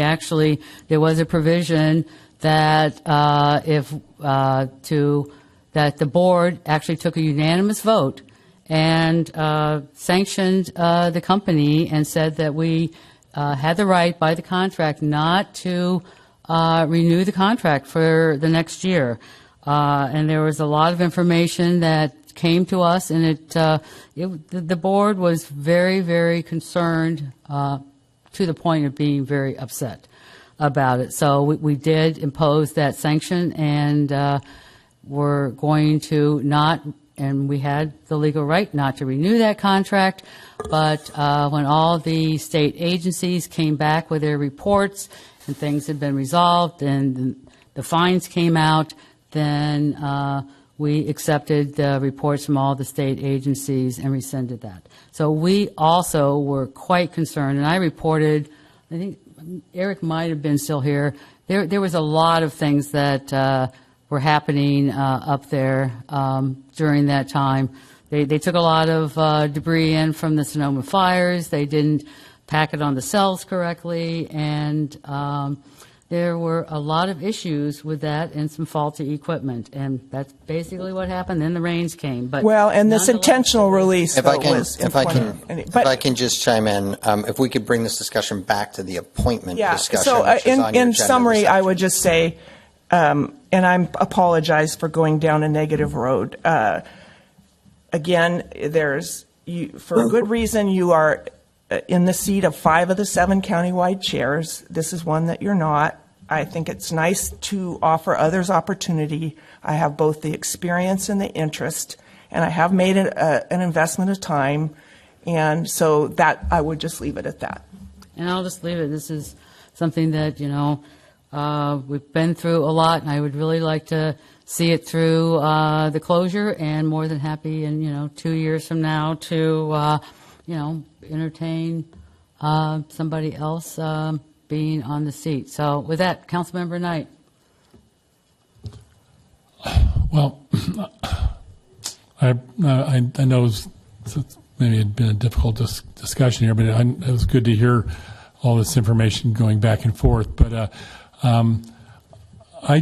there was a provision that that the board actually took a unanimous vote and sanctioned the company and said that we had the right by the contract not to renew the contract for the next year. And there was a lot of information that came to us, and the board was very, very concerned to the point of being very upset about it. So we did impose that sanction, and we're going to not, and we had the legal right not to renew that contract, but when all the state agencies came back with their reports and things had been resolved and the fines came out, then we accepted the reports from all the state agencies and rescinded that. So we also were quite concerned, and I reported, I think Eric might have been still here, there was a lot of things that were happening up there during that time. They took a lot of debris in from the Sonoma fires. They didn't pack it on the cells correctly, and there were a lot of issues with that and some faulty equipment, and that's basically what happened. Then the rains came. But well, and this nonetheless, intentional release, If I can but just chime in, if we could bring this discussion back to the appointment discussion. So which is on your in agenda summary, this I would just say, and I apologize for going down a negative road. Again, for good reason, you are in the seat of 5 of the 7 countywide chairs. This is one that you're not. I think it's nice to offer others opportunity. I have both the experience and the interest, and I have made an investment of time, and so that I would just leave it at that. And I'll just leave it. This is something that, we've been through a lot, and I would really like to see it through the closure, and more than happy in, 2 years from now to, entertain somebody else being on the seat. So with that, Councilmember Knight. Well, I know it's maybe it had been a difficult discussion here, but it was good to hear all this information going back and forth. But I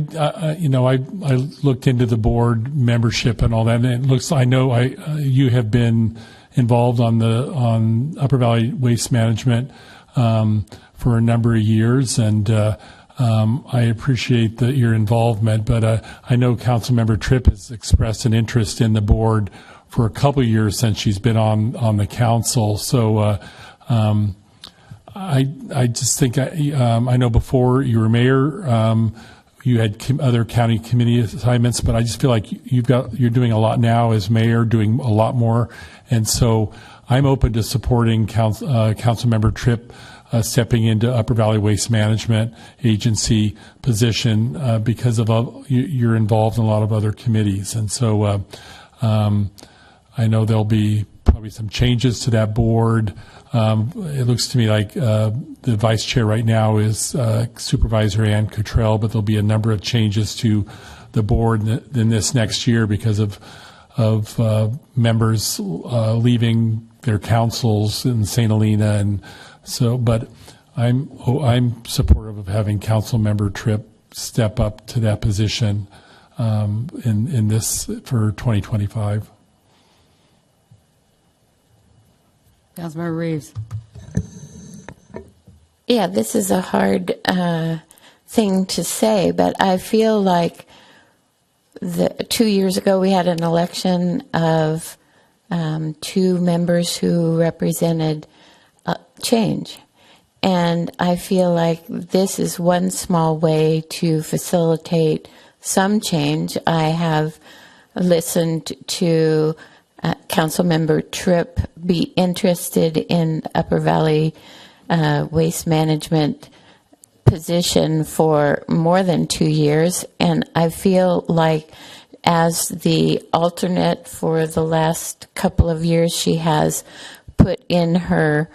looked into the board membership and all that, and it looks. I know you have been involved on Upper Valley Waste Management for a number of years, and I appreciate your involvement. But I know Councilmember Tripp has expressed an interest in the board for a couple of years since she's been on the council. So I just think I know before you were mayor, you had other county committee assignments, but I just feel like you're doing a lot now as mayor, doing a lot more, and so I'm open to supporting Councilmember Tripp stepping into Upper Valley Waste Management Agency position because of you're involved in a lot of other committees, and so I know there'll be probably some changes to that board. It looks to me like the vice chair right now is Supervisor Ann Cottrell, but there'll be a number of changes to the board in this next year because of members leaving their councils in St. Helena, and so. But I'm supportive of having Councilmember Tripp step up to that position in this for 2025. Councilmember Reeves. Yeah, this is a hard thing to say, but I feel like 2 years ago we had an election of 2 members who represented change. And I feel like this is one small way to facilitate some change. I have listened to Councilmember Tripp be interested in Upper Valley Waste Management position for more than 2 years, and I feel like as the alternate for the last couple of years, she has put in her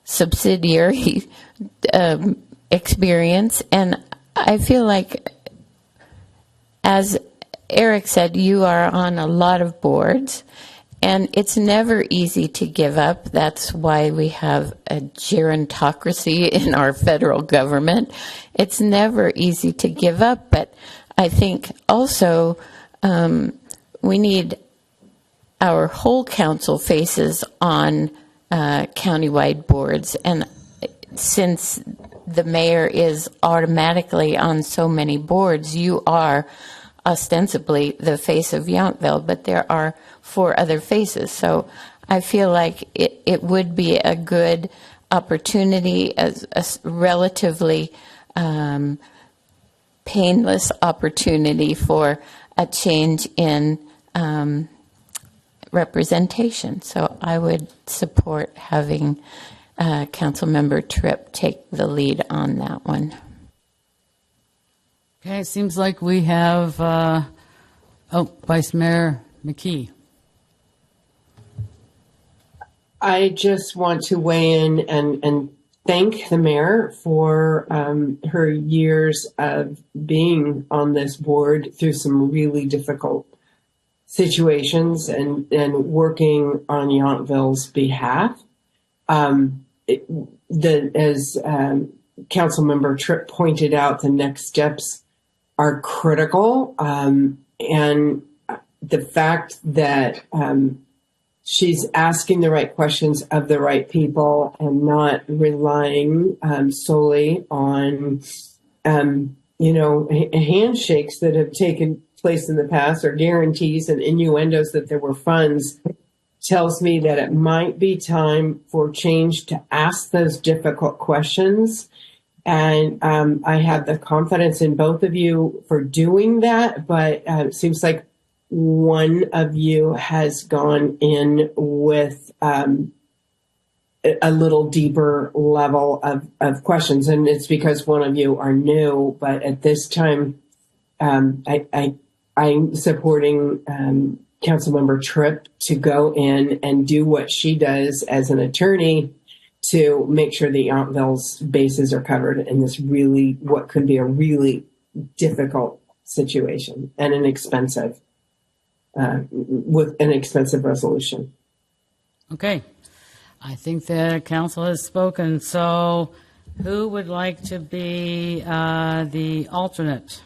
subsidiary experience, and I feel like, as Eric said, you are on a lot of boards, and it's never easy to give up. That's why we have a gerontocracy in our federal government. It's never easy to give up, but I think also we need our whole council faces on countywide boards, and since the mayor is automatically on so many boards, you are ostensibly the face of Yountville, but there are 4 other faces. So I feel like it would be a good opportunity, as a relatively painless opportunity for a change in representation. So I would support having Councilmember Tripp take the lead on that one. Okay, it seems like we have, Vice Mayor McKee. I just want to weigh in and thank the mayor for her years of being on this board through some really difficult situations and working on Yountville's behalf. As Councilmember Tripp pointed out, the next steps are critical, and the fact that she's asking the right questions of the right people and not relying solely on handshakes that have taken place in the past, or guarantees and innuendos that there were funds, tells me that it might be time for change to ask those difficult questions. And I have the confidence in both of you for doing that, but it seems like one of you has gone in with a little deeper level of questions. And it's because one of you are new, but at this time, I'm supporting Councilmember Tripp to go in and do what she does as an attorney to make sure the Yountville's bases are covered in this really, what could be a really difficult situation and an expensive, with an expensive resolution. Okay. I think the council has spoken. So who would like to be the alternate?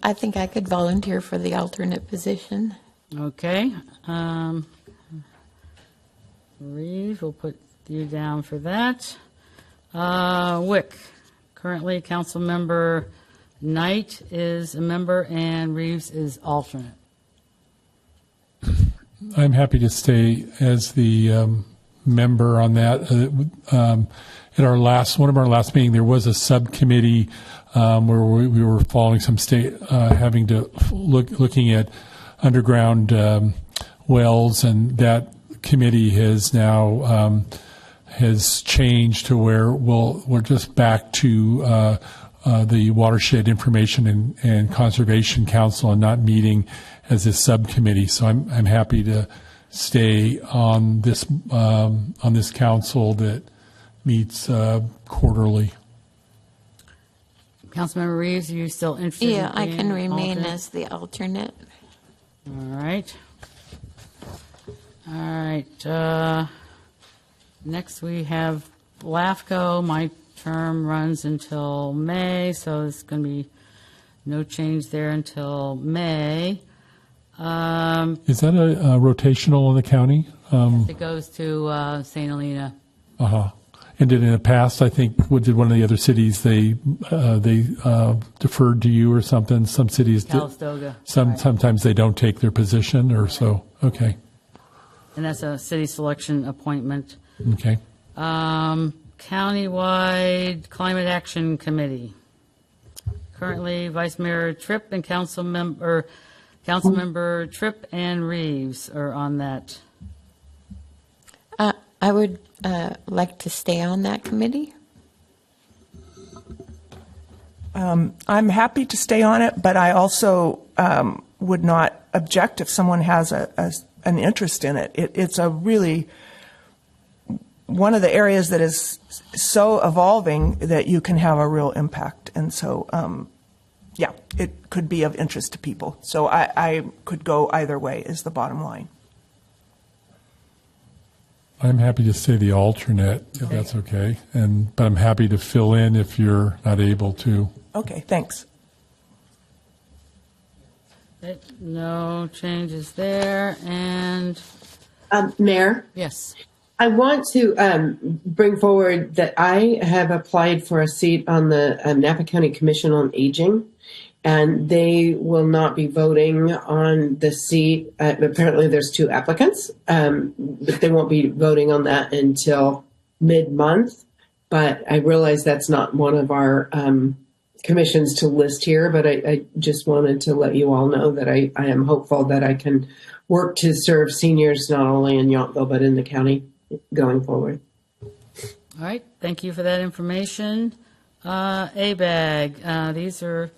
I think I could volunteer for the alternate position. Okay. Reeve, we'll put you down for that. Wick, Currently, Councilmember Knight is a member and Reeves is alternate. I'm happy to stay as the member on that. At our one of our last meeting, there was a subcommittee where we were following some state, having to looking at underground wells, and that committee has now has changed to where we're just back to the Watershed Information and Conservation Council and not meeting as a subcommittee. So I'm happy to stay on this council that meets quarterly. Councilmember Reeves, are you still interested? Yeah, in I being can remain alternate? as the alternate. All right. All right. Next, we have LAFCO. My term runs until May, so there's going to be no change there until May. Is that a rotational in the county? It goes to St. Helena. And did in the past, I think, did one of the other cities they deferred to you or something? Some cities Calistoga. sometimes they don't take their position or so. Okay. And that's a city selection appointment. Okay. Countywide Climate Action Committee. Currently, Vice Mayor Tripp and Councilmember Tripp and Reeves are on that. I would like to stay on that committee. I'm happy to stay on it, but I also would not object if someone has an interest in it. It's a really one of the areas that is so evolving that you can have a real impact. And so, yeah, it could be of interest to people. So I could go either way is the bottom line. I'm happy to stay the alternate, if that's okay. But I'm happy to fill in if you're not able to. Okay, thanks. No changes there. And Mayor, yes. I want to bring forward that I have applied for a seat on the Napa County Commission on Aging, and they will not be voting on the seat. Apparently, there's 2 applicants, but they won't be voting on that until mid-month. But I realize that's not one of our commissions to list here, but I just wanted to let you all know that I am hopeful that I can work to serve seniors not only in Yountville, but in the county going forward. All right. Thank you for that information. ABAG, these are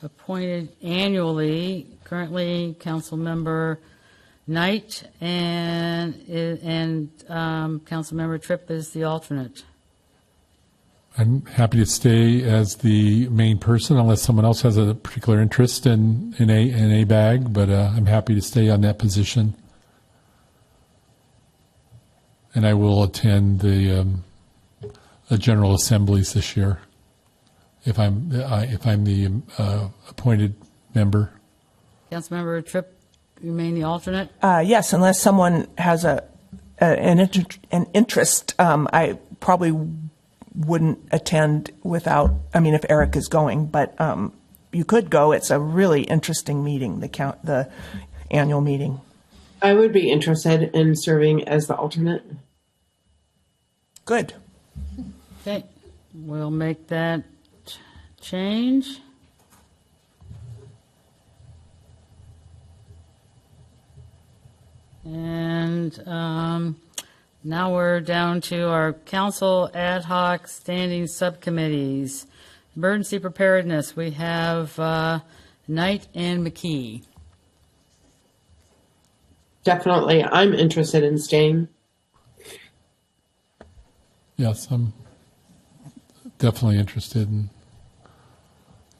appointed annually. Currently, Councilmember Knight and Councilmember Tripp is the alternate. I'm happy to stay as the main person unless someone else has a particular interest in ABAG, but I'm happy to stay on that position. And I will attend the General Assemblies this year if I'm the appointed member. Councilmember Tripp, remain the alternate? Yes, unless someone has an interest, I probably wouldn't attend without, if Eric is going, but you could go. It's a really interesting meeting, the annual meeting. I would be interested in serving as the alternate. Good. Okay, we'll make that change. And now we're down to our council ad hoc standing subcommittees. Emergency preparedness, we have Knight and McKee. Definitely, I'm interested in staying. Yes, I'm definitely interested in,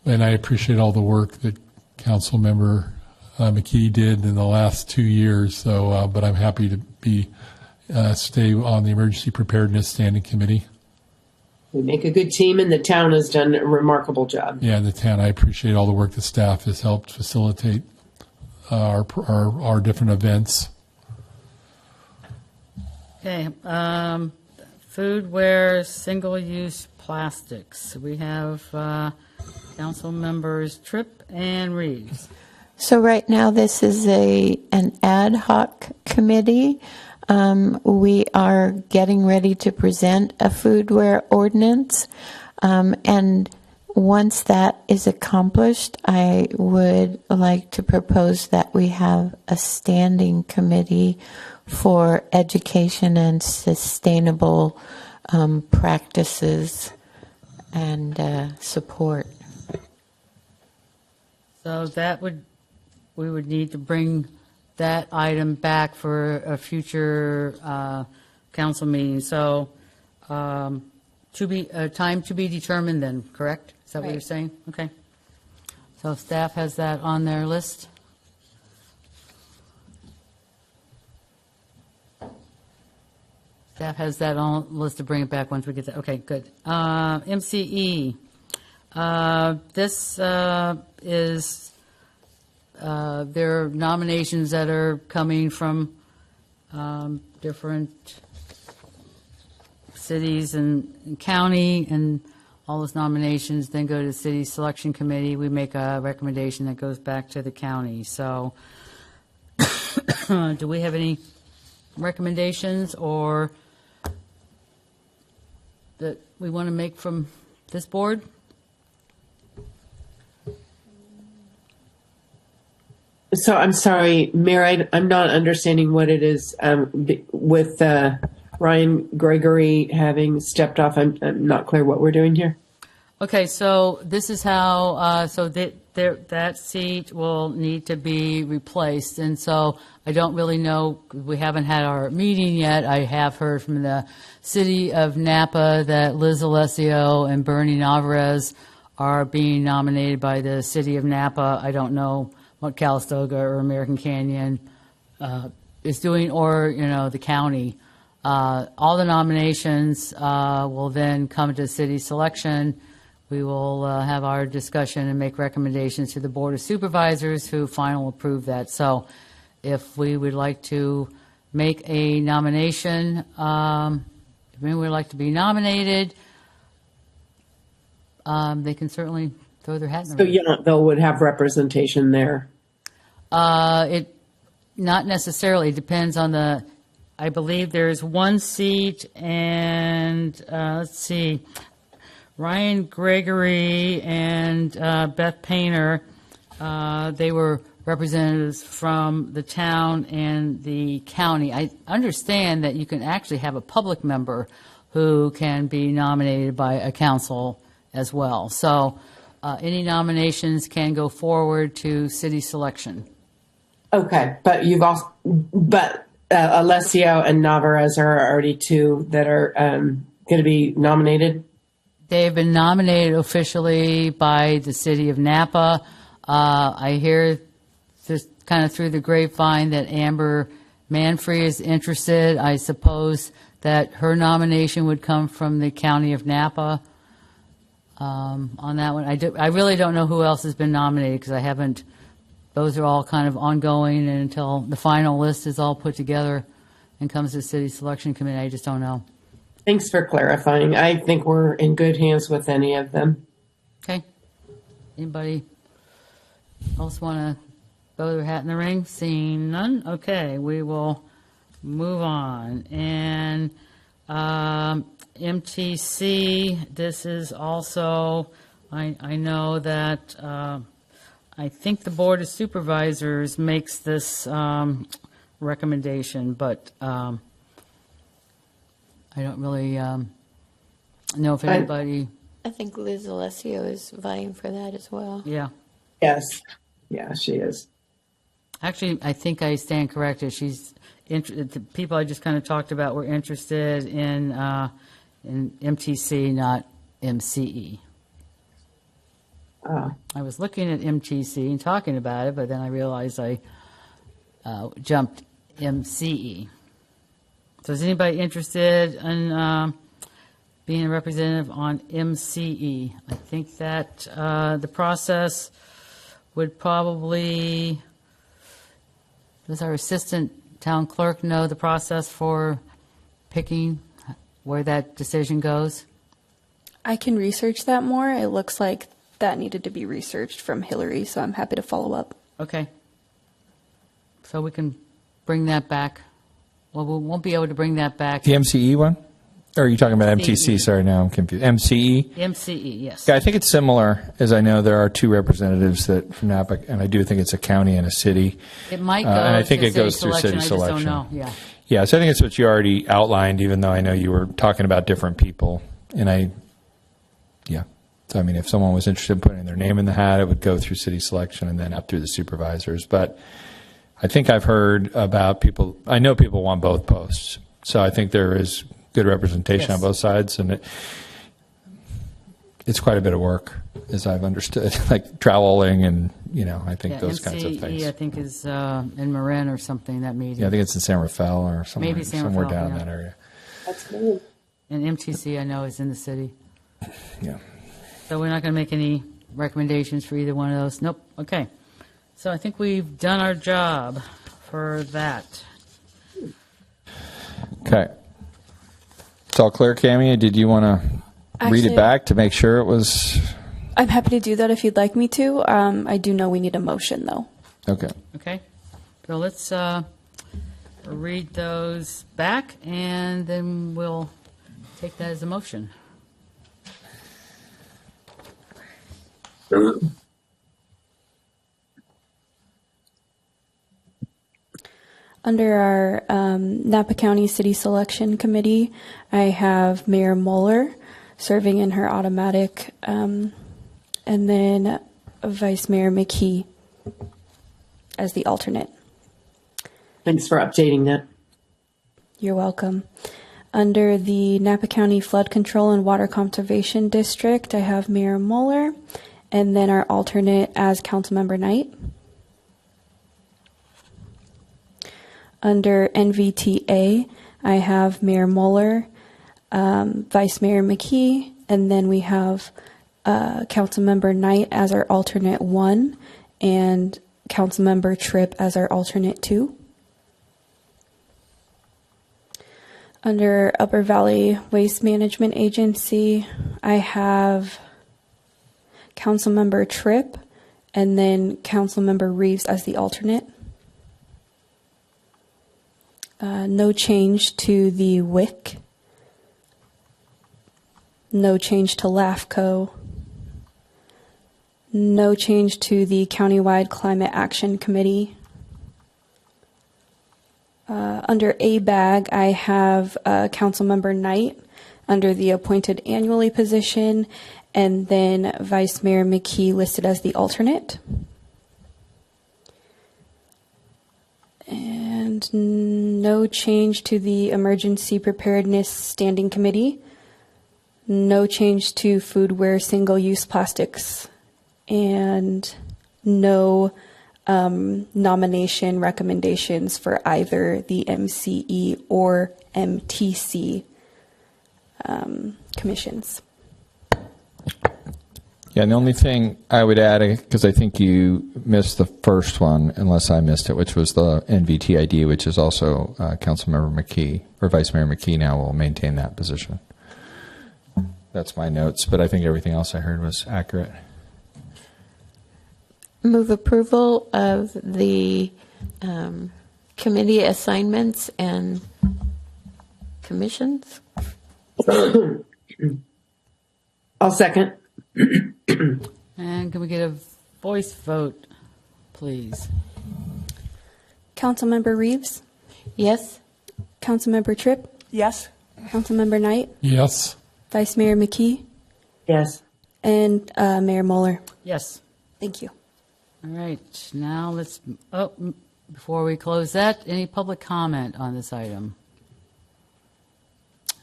and I appreciate all the work that Councilmember McKee did in the last 2 years. So, but I'm happy to stay on the Emergency Preparedness Standing Committee. We make a good team, and the town has done a remarkable job. Yeah, the town. I appreciate all the work the staff has helped facilitate our different events. Okay, foodware, single-use plastics. We have council members Tripp and Reeves. So right now, this is an ad hoc committee. We are getting ready to present a foodware ordinance. And once that is accomplished, I would like to propose that we have a standing committee for education and sustainable practices and support. So we would need to bring that item back for a future council meeting. So time to be determined then, correct? Is that what Right. you're saying? Okay. So staff has that on their list? Staff has that on list to bring it back once we get that. Okay, good. MCE. This is there are nominations that are coming from different cities and county, and all those nominations then go to the city selection committee. We make a recommendation that goes back to the county. So do we have any recommendations or that we want to make from this board? So I'm sorry, Mayor, I'm not understanding what it is with Ryan Gregory having stepped off. I'm not clear what we're doing here. Okay, so this is how, that seat will need to be replaced. And so I don't really know, we haven't had our meeting yet. I have heard from the city of Napa that Liz Alessio and Bernie Navarez are being nominated by the city of Napa. I don't know what Calistoga or American Canyon is doing, or, the county. All the nominations will then come to city selection. We will have our discussion and make recommendations to the Board of Supervisors, who final approve that. So if we would like to make a nomination, if anyone would like to be nominated, they can certainly throw their hat in the So ring. Yountville would have representation there. It not necessarily depends on the. I believe there's one seat, and let's see, Ryan Gregory and Beth Painter. They were representatives from the town and the county. I understand that you can actually have a public member who can be nominated by a council as well. So any nominations can go forward to city selection. Okay, but Alessio and Navarez are already two that are going to be nominated. They've been nominated officially by the city of Napa. I hear just kind of through the grapevine that Amber Manfrey is interested. I suppose that her nomination would come from the county of Napa. On that one, I really don't know who else has been nominated because I haven't. Those are all kind of ongoing, and until the final list is all put together and comes to the city selection committee, I just don't know. Thanks for clarifying. I think we're in good hands with any of them. Okay. Anybody else want to throw their hat in the ring? Seeing none? Okay, we will move on. And MTC, this is also, I know that I think the Board of Supervisors makes this recommendation, but I don't really know if anybody. I think Liz Alessio is vying for that as well. Yeah. Yes. Yeah, she is. Actually, I think I stand corrected. She's the people I just kind of talked about were interested in MTC, not MCE. I was looking at MTC and talking about it, but then I realized I jumped MCE. So is anybody interested in being a representative on MCE? I think that the process would probably, does our assistant town clerk know the process for picking where that decision goes? I can research that more. It looks like that needed to be researched from Hillary, so I'm happy to follow up. Okay. So we can bring that back. Well, we won't be able to bring that back. The MCE one? Or are you talking about MTC? MCE. Sorry, now I'm confused. MCE? MCE, yes. Yeah, I think it's similar, as I know there are two representatives that from Napa, and I do think it's a county and a city. It might go and I think to it goes city through city selection. I selection. just don't know. Yeah. Yeah, so I think it's what you already outlined, even though I know you were talking about different people. And yeah. So, I mean, if someone was interested in putting their name in the hat, it would go through city selection and then up through the supervisors. But I think I've heard about people, I know people want both posts. So I think there is good representation Yes. on both sides. And it's quite a bit of work, as I've understood, like traveling and, I think those kinds of things. MCE, I think, is in Marin or something, that meeting. Yeah, I think it's in San Rafael or somewhere, Maybe San somewhere Rafael, down in yeah. that area. That's good. And MTC, I know, is in the city. Yeah. So we're not going to make any recommendations for either one of those. Nope. Okay. So I think we've done our job for that. Okay. It's all clear, Cammie? Did you want to read it Actually- back to make sure it was I'm happy to do that if you'd like me to. I do know we need a motion, though. okay? Okay. So let's read those back, and then we'll take that as a motion. Under our Napa County City Selection Committee, I have Mayor Moeller serving in her automatic, and then Vice Mayor McKee as the alternate. Thanks for updating that. You're welcome. Under the Napa County Flood Control and Water Conservation District, I have Mayor Moeller, and then our alternate as Councilmember Knight. Under NVTA, I have Mayor Moeller, Vice Mayor McKee, and then we have Councilmember Knight as our alternate 1, and Councilmember Tripp as our alternate 2. Under Upper Valley Waste Management Agency, I have Councilmember Tripp, and then Councilmember Reeves as the alternate. No change to the WIC. No change to LAFCO. No change to the Countywide Climate Action Committee. Under ABAG, I have Councilmember Knight under the appointed annually position, and then Vice Mayor McKee listed as the alternate. And no change to the Emergency Preparedness Standing Committee. No change to foodware single-use plastics. And no nomination recommendations for either the MCE or MTC commissions. Yeah, and the only thing I would add, because I think you missed the first one, unless I missed it, which was the NVTID, which is also Councilmember McKee, or Vice Mayor McKee now will maintain that position. That's my notes, but I think everything else I heard was accurate. Move approval of the committee assignments and commissions. I'll second. And can we get a voice vote, please? Councilmember Reeves, Yes? Councilmember Tripp, Yes? Councilmember Knight, Yes. Vice Mayor McKee, Yes. and Mayor Moeller. Yes. Thank you. All right. Now let's, before we close that, any public comment on this item?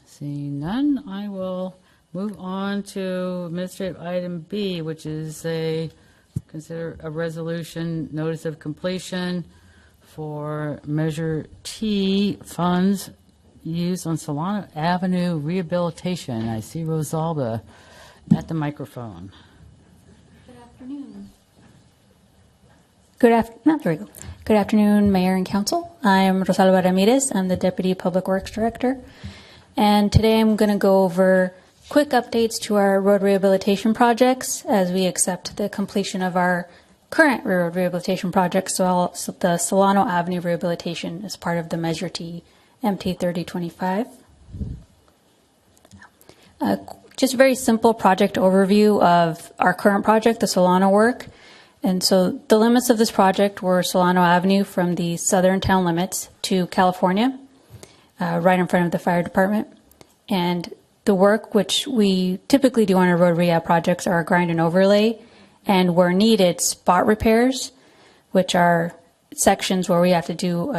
Seeing none, I will move on to administrative item B, which is consider a resolution notice of completion for Measure T funds used on Solano Avenue rehabilitation. I see Rosalba at the microphone. Good afternoon, Mayor and Council. I'm Rosalba Ramirez. I'm the Deputy Public Works Director. And today I'm going to go over quick updates to our road rehabilitation projects as we accept the completion of our current road rehabilitation project, so the Solano Avenue rehabilitation is part of the Measure T MT 3025. Just a very simple project overview of our current project, the Solano work. And so the limits of this project were Solano Avenue from the southern town limits to California, right in front of the fire department. And the work, which we typically do on our road rehab projects, are grind and overlay, and where needed, spot repairs, which are sections where we have to do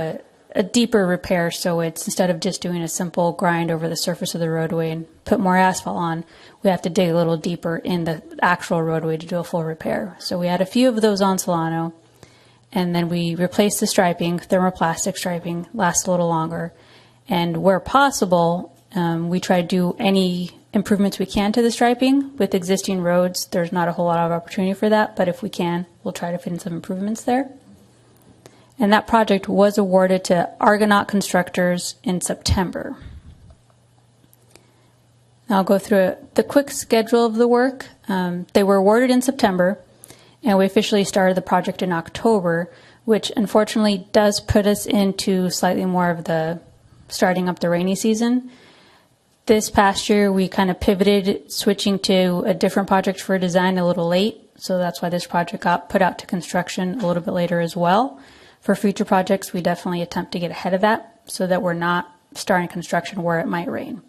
a deeper repair. So it's, instead of just doing a simple grind over the surface of the roadway and put more asphalt on, we have to dig a little deeper in the actual roadway to do a full repair. So we had a few of those on Solano, and then we replaced the striping, thermoplastic striping, lasts a little longer. And where possible, we try to do any improvements we can to the striping. With existing roads, there's not a whole lot of opportunity for that, but if we can, we'll try to fit in some improvements there. And that project was awarded to Argonaut Constructors in September. I'll go through the quick schedule of the work. They were awarded in September, and we officially started the project in October, which unfortunately does put us into slightly more of the starting up the rainy season. This past year, we kind of pivoted, switching to a different project for design a little late, so that's why this project got put out to construction a little bit later as well. For future projects, we definitely attempt to get ahead of that so that we're not starting construction where it might rain.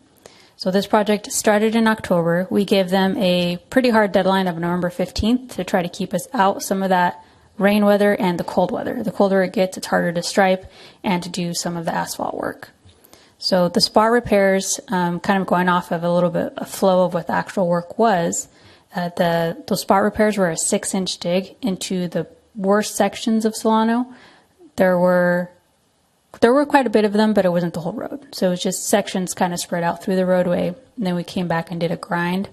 So this project started in October. We gave them a pretty hard deadline of November 15th to try to keep us out some of that rain weather and the cold weather. The colder it gets, it's harder to stripe and to do some of the asphalt work. So the spot repairs, kind of going off of a little bit of flow of what the actual work was, those spot repairs were a 6-inch dig into the worst sections of Solano. There were quite a bit of them, but it wasn't the whole road. So it was just sections kind of spread out through the roadway. And then we came back and did a grind.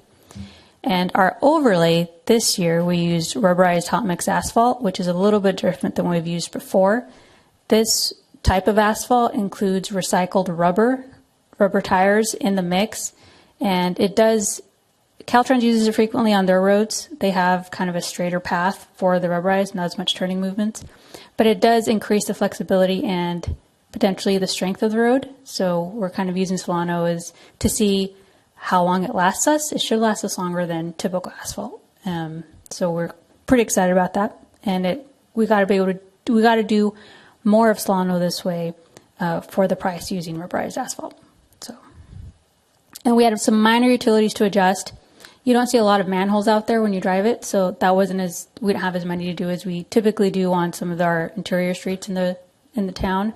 And our overlay this year, we used rubberized hot mix asphalt, which is a little bit different than we've used before. This type of asphalt includes recycled rubber tires in the mix. And it does, Caltrans uses it frequently on their roads. They have kind of a straighter path for the rubberized, not as much turning movements. But it does increase the flexibility and potentially the strength of the road. So we're kind of using Solano as to see how long it lasts us. It should last us longer than typical asphalt. So we're pretty excited about that. And we got to do more of Solano this way for the price using rubberized asphalt. So, and we had some minor utilities to adjust. You don't see a lot of manholes out there when you drive it, so that wasn't we didn't have as many to do as we typically do on some of our interior streets in the town,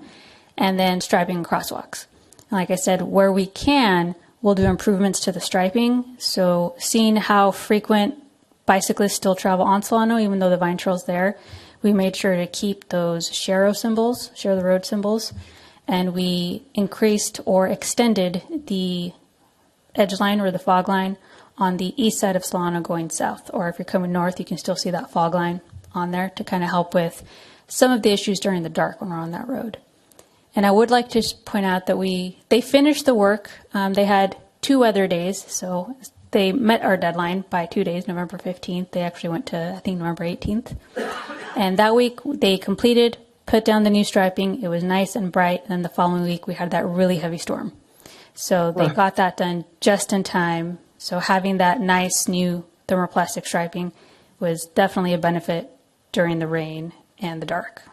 and then striping and crosswalks. And like I said, where we can, we'll do improvements to the striping. So seeing how frequent bicyclists still travel on Solano, even though the Vine Trail's there, we made sure to keep those share the road symbols, and we increased or extended the edge line or the fog line on the east side of Solano going south. Or if you're coming north, you can still see that fog line on there to kind of help with some of the issues during the dark when we're on that road. And I would like to just point out that they finished the work. They had 2 weather days, so they met our deadline by 2 days, November 15th. They actually went to, I think, November 18th. And that week they completed, put down the new striping. It was nice and bright. And then the following week we had that really heavy storm. So they got that done just in time. So having that nice new thermoplastic striping was definitely a benefit during the rain and the dark.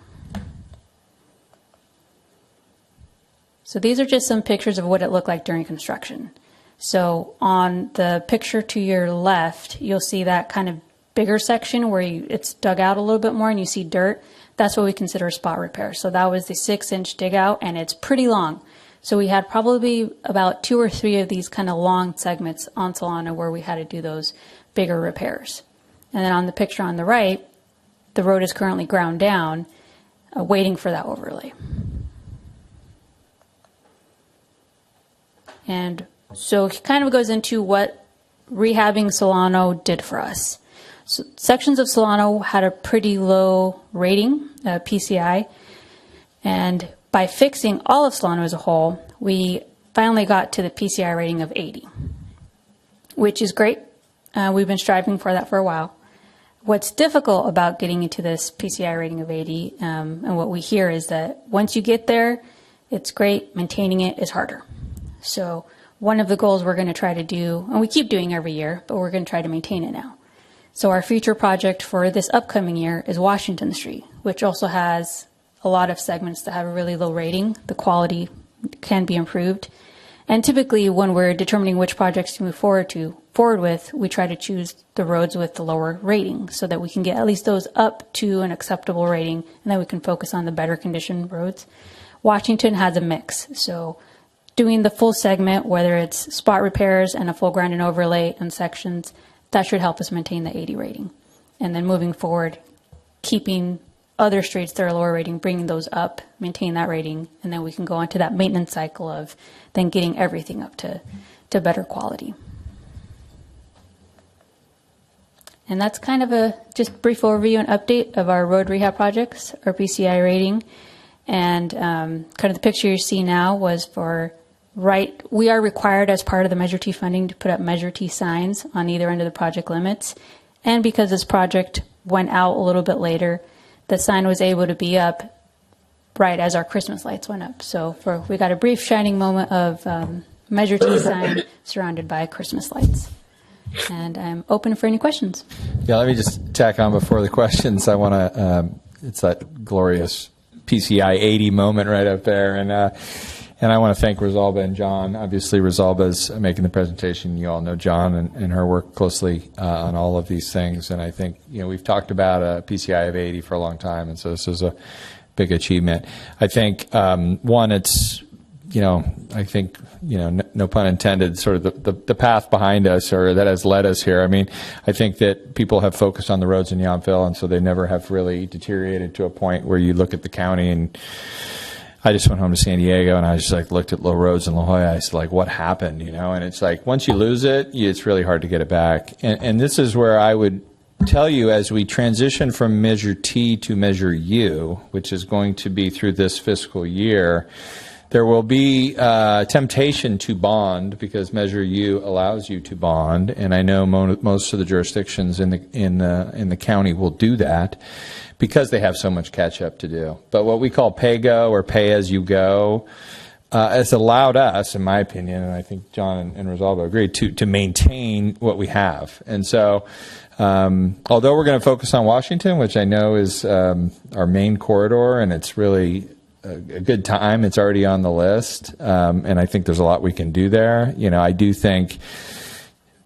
So these are just some pictures of what it looked like during construction. So on the picture to your left, you'll see that kind of bigger section where it's dug out a little bit more and you see dirt. That's what we consider a spot repair. So that was the 6-inch dig out, and it's pretty long. So we had probably about 2 or 3 of these kind of long segments on Solano where we had to do those bigger repairs. And then on the picture on the right, the road is currently ground down, waiting for that overlay. And so it kind of goes into what rehabbing Solano did for us. So sections of Solano had a pretty low rating, PCI, and by fixing all of Solano as a whole, we finally got to the PCI rating of 80, which is great. We've been striving for that for a while. What's difficult about getting into this PCI rating of 80, and what we hear is that once you get there, it's great. Maintaining it is harder. So one of the goals we're going to try to do, and we keep doing every year, but we're going to try to maintain it now. So our future project for this upcoming year is Washington Street, which also has a lot of segments that have a really low rating. The quality can be improved. And typically when we're determining which projects to move forward with, we try to choose the roads with the lower rating so that we can get at least those up to an acceptable rating, and then we can focus on the better conditioned roads. Washington has a mix. So doing the full segment, whether it's spot repairs and a full grind and overlay and sections, that should help us maintain the 80 rating. And then moving forward, keeping other streets that are lower rating, bringing those up, maintain that rating, and then we can go on to that maintenance cycle of then getting everything up to better quality. And that's kind of a just brief overview and update of our road rehab projects, our PCI rating. And kind of the picture you see now was for we are required as part of the Measure T funding to put up Measure T signs on either end of the project limits. And because this project went out a little bit later, the sign was able to be up right as our Christmas lights went up. So we got a brief shining moment of Measure T sign surrounded by Christmas lights. And I'm open for any questions. Yeah, let me just tack on before the questions. I want to, it's that glorious PCI 80 moment right up there. And I want to thank Rosalba and John. Obviously, Rosalba's making the presentation. You all know John and her work closely on all of these things. And I think, we've talked about a PCI of 80 for a long time. And so this is a big achievement. I think, one, it's, I think, no pun intended, sort of the path behind us or that has led us here. I mean, I think that people have focused on the roads in Yountville, and so they never have really deteriorated to a point where you look at the county. And I just went home to San Diego and I just looked at low roads in La Jolla. I said, what happened, And it's once you lose it, it's really hard to get it back. And this is where I would tell you, as we transition from Measure T to Measure U, which is going to be through this fiscal year, there will be temptation to bond because Measure U allows you to bond, and I know most of the jurisdictions in the county will do that because they have so much catch up to do. But what we call pay-go or pay-as-you-go has allowed us, in my opinion, and I think John and Rosalba agree, to maintain what we have. And so, although we're going to focus on Washington, which I know is our main corridor, and it's really a good time. It's already on the list, and I think there's a lot we can do there. I do think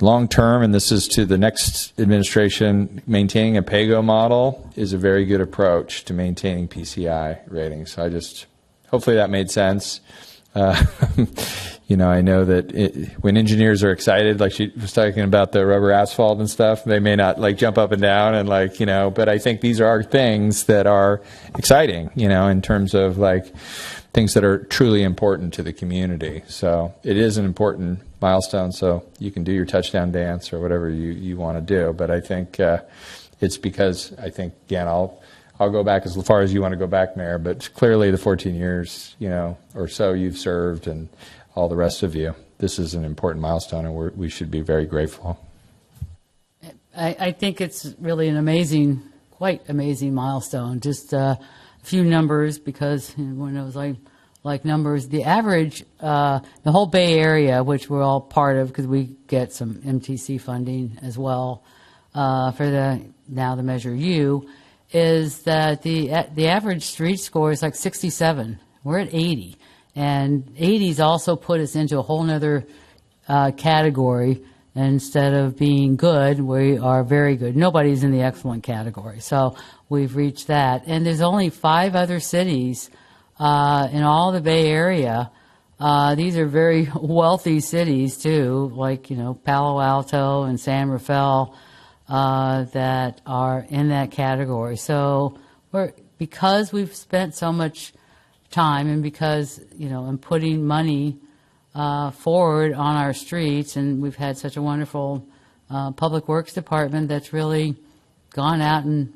long term, and this is to the next administration, maintaining a pay-go model is a very good approach to maintaining PCI ratings. So hopefully that made sense. I know that when engineers are excited, like she was talking about the rubber asphalt and stuff, they may not jump up and down and but I think these are things that are exciting, in terms of things that are truly important to the community. So it is an important milestone, so you can do your touchdown dance or whatever you want to do. But I think it's because again, I'll go back as far as you want to go back, Mayor, but clearly the 14 years, or so you've served and all the rest of you, this is an important milestone, and we should be very grateful. I think it's really an quite amazing milestone. Just a few numbers, because everyone knows I like numbers. The average, the whole Bay Area, which we're all part of because we get some MTC funding as well for the Measure U, is that the average street score is 67. We're at 80. And 80's also put us into a whole other category. Instead of being good, we are very good. Nobody's in the excellent category. So we've reached that. And there's only 5 other cities in all the Bay Area. These are very wealthy cities, too, Palo Alto and San Rafael, that are in that category. So because we've spent so much time and because, and putting money forward on our streets, and we've had such a wonderful public works department that's really gone out and,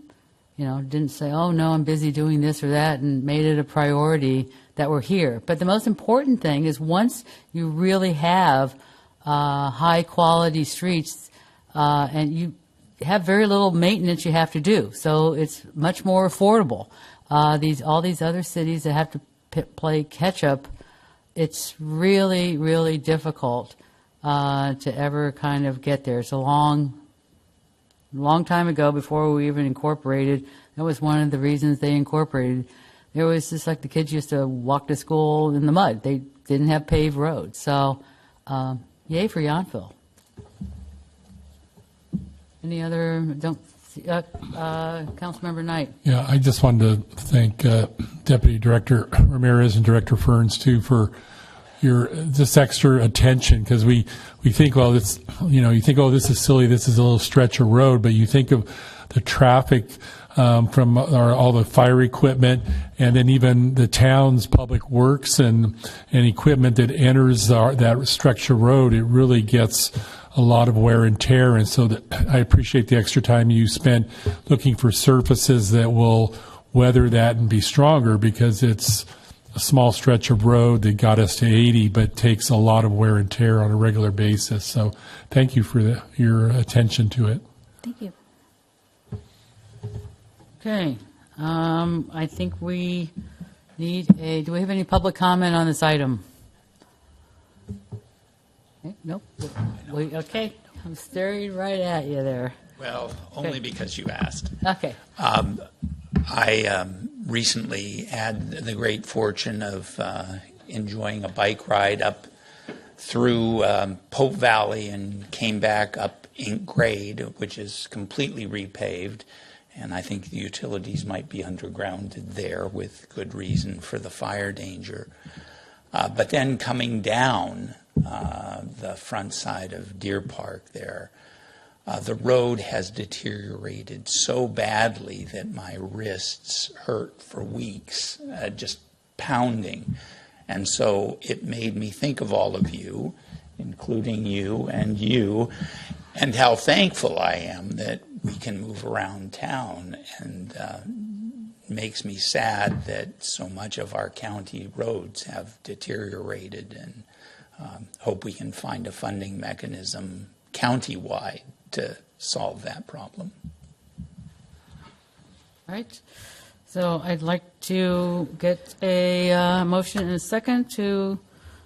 didn't say, oh, no, I'm busy doing this or that, and made it a priority that were here. But the most important thing is once you really have high quality streets and you have very little maintenance you have to do, so it's much more affordable. All these other cities that have to play catch up, it's really, really difficult to ever kind of get there. It's a long time ago, before we even incorporated. That was one of the reasons they incorporated. There was just like the kids used to walk to school in the mud. They didn't have paved roads. So, yay for Yountville. Any other? Councilmember Knight. Yeah, I just wanted to thank Deputy Director Ramirez and Director Ferns too for your this extra attention, because we think, well, this, you think, oh, this is silly, this is a little stretch of road, but you think of the traffic from all the fire equipment, and then even the town's public works and equipment that enters that stretch of road. It really gets a lot of wear and tear, and so I appreciate the extra time you spent looking for surfaces that will weather that and be stronger, because it's a small stretch of road that got us to 80, but takes a lot of wear and tear on a regular basis. So thank you for your attention to it. Thank you. Okay. I think we need do we have any public comment on this item? Okay, nope. Okay. I'm staring right at you there. Well, only because you asked. Okay. I recently had the great fortune of enjoying a bike ride up through Pope Valley and came back up Ink Grade, which is completely repaved. And I think the utilities might be undergrounded there with good reason for the fire danger. But then coming down the front side of Deer Park there, the road has deteriorated so badly that my wrists hurt for weeks, just pounding. And so it made me think of all of you, including you, and how thankful I am that we can move around town. And makes me sad that so much of our county roads have deteriorated, and hope we can find a funding mechanism countywide to solve that problem. Right. So I'd like to get a motion and a second to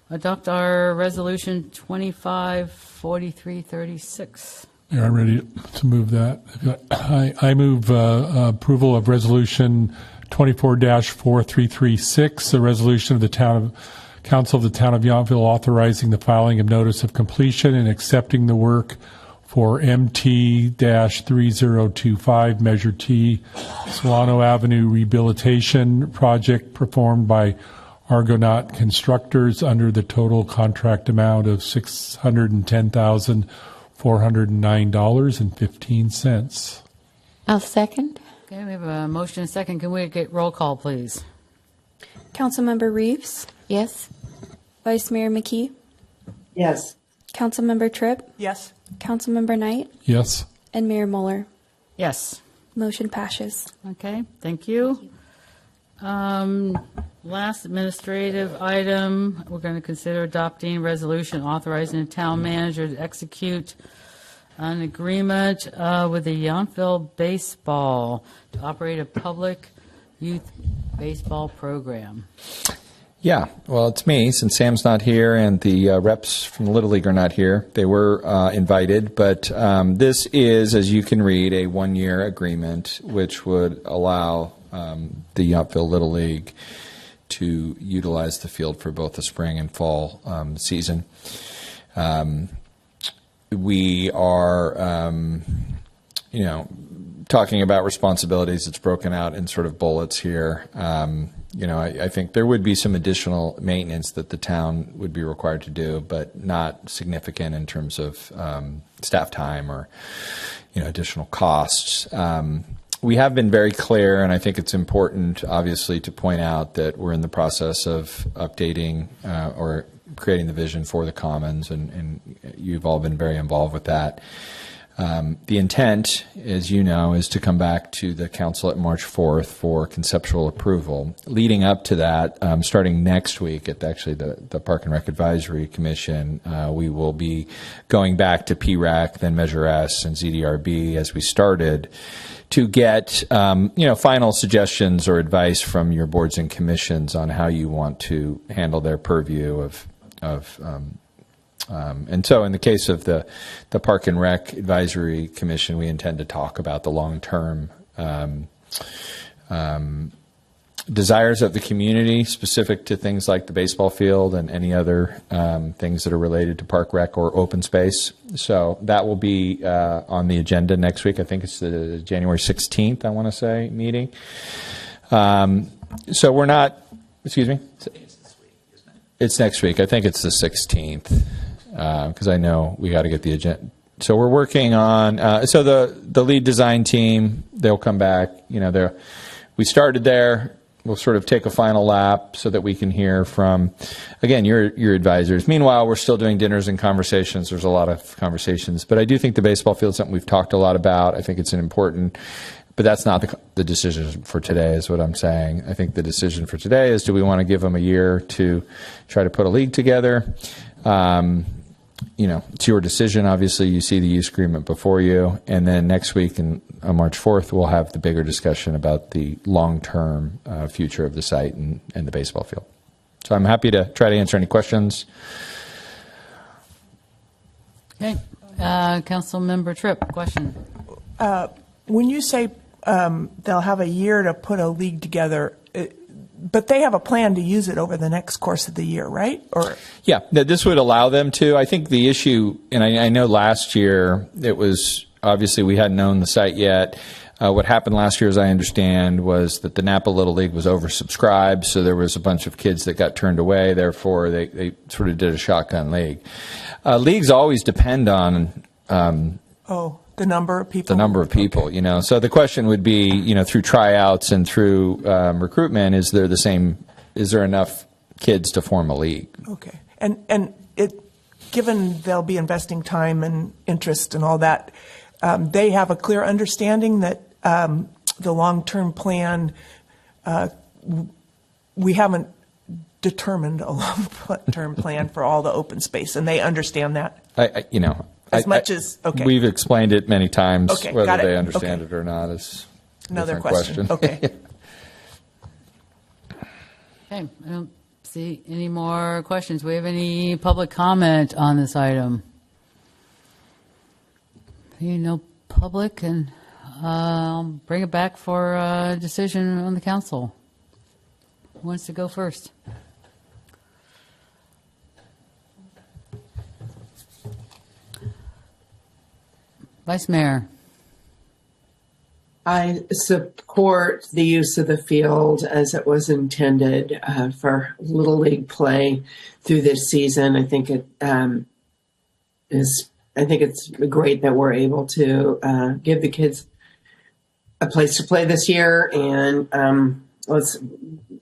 adopt our resolution 254336. Yeah, I'm ready to move that. I move approval of resolution 24-4336, a resolution of the Council of the Town of Yountville authorizing the filing of notice of completion and accepting the work for MT-3025 Measure T Solano Avenue Rehabilitation Project performed by Argonaut Constructors under the total contract amount of $610,409.15. I'll second. Okay, we have a motion and a second. Can we get roll call, please? Councilmember Reeves? Yes. Vice Mayor McKee? Yes. Councilmember Tripp? Yes. Councilmember Knight? Yes. And Mayor Mueller? Yes. Motion passes. Okay, thank you. Last administrative item, we're going to consider adopting resolution authorizing the town manager to execute an agreement with the Yountville Baseball to operate a public youth baseball program. Yeah, well, it's me, since Sam's not here and the reps from the Little League are not here. They were invited, but this is, as you can read, a one-year agreement which would allow the Yountville Little League to utilize the field for both the spring and fall season. We are, talking about responsibilities. It's broken out in sort of bullets here. I think there would be some additional maintenance that the town would be required to do, but not significant in terms of staff time or, additional costs. We have been very clear, and I think it's important, obviously, to point out that we're in the process of updating or creating the vision for the Commons, and you've all been very involved with that. The intent, as you know, is to come back to the council at March 4th for conceptual approval. Leading up to that, starting next week at the Park and Rec Advisory Commission, we will be going back to PRAC, then Measure S, and ZDRB as we started to get final suggestions or advice from your boards and commissions on how you want to handle their purview of and so in the case of the Park and Rec Advisory Commission, we intend to talk about the long-term desires of the community specific to things like the baseball field and any other things that are related to park rec or open space. So that will be on the agenda next week. I think it's the January 16th, I want to say, meeting. So we're not, excuse me? It's next week. I think it's the 16th because I know we got to get the agenda. So we're working on, so the lead design team, they'll come back. We started there. We'll sort of take a final lap so that we can hear from, again, your advisors. Meanwhile, we're still doing dinners and conversations. There's a lot of conversations. But I do think the baseball field is something we've talked a lot about. I think it's an important, but that's not the decision for today is what I'm saying. I think the decision for today is, do we want to give them a year to try to put a league together? It's your decision. Obviously, you see the use agreement before you. And then next week on March 4th, we'll have the bigger discussion about the long-term future of the site and the baseball field. So I'm happy to try to answer any questions. Okay. Councilmember Tripp, question. When you say they'll have a year to put a league together, but they have a plan to use it over the next course of the year, right? Or yeah, this would allow them to. I think the issue, and I know last year it was, obviously we hadn't owned the site yet. What happened last year, as I understand, was that the Napa Little League was oversubscribed, so there was a bunch of kids that got turned away. Therefore, they sort of did a shotgun league. Leagues always depend on the number of people. The number of people, So the question would be, through tryouts and through recruitment, is there enough kids to form a league? Okay. And given they'll be investing time and interest and all that, they have a clear understanding that the long-term plan, we haven't determined a long-term plan for all the open space, and they understand that. We've explained it many times. Okay, whether they understand it or not is another question. Okay. Okay. I don't see any more questions. Do we have any public comment on this item? No public, and I'll bring it back for a decision on the council. Who wants to go first? Vice Mayor. I support the use of the field as it was intended for Little League play through this season. I think it's great that we're able to give the kids a place to play this year, and I'm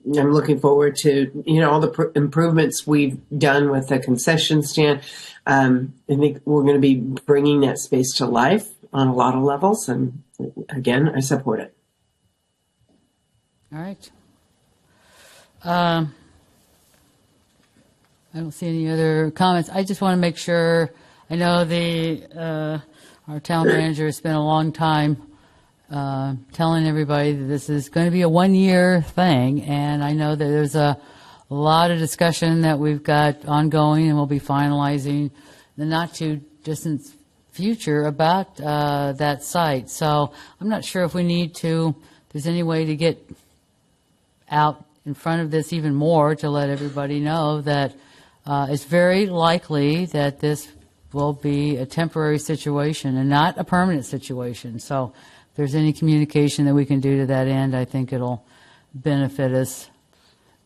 looking forward to all the improvements we've done with the concession stand. I think we're going to be bringing that space to life on a lot of levels, and again, I support it. All right. I don't see any other comments. I just want to make sure. I know our town manager has spent a long time telling everybody that this is going to be a one-year thing, and I know that there's a lot of discussion that we've got ongoing, and we'll be finalizing the not-too-distant future about that site. So I'm not sure if there's any way to get out in front of this even more to let everybody know that it's very likely that this will be a temporary situation and not a permanent situation. So if there's any communication that we can do to that end, I think it'll benefit us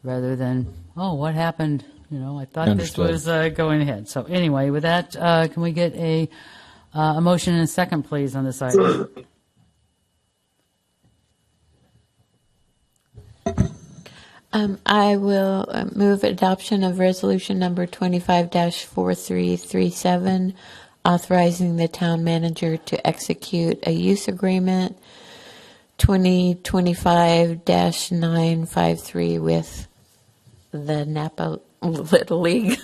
rather than, what happened? I thought Understood. This was going ahead. So anyway, with that, can we get a motion and a second, please, on this item? I will move adoption of resolution number 25-4337, authorizing the town manager to execute a use agreement 2025-953 with the Napa Little League.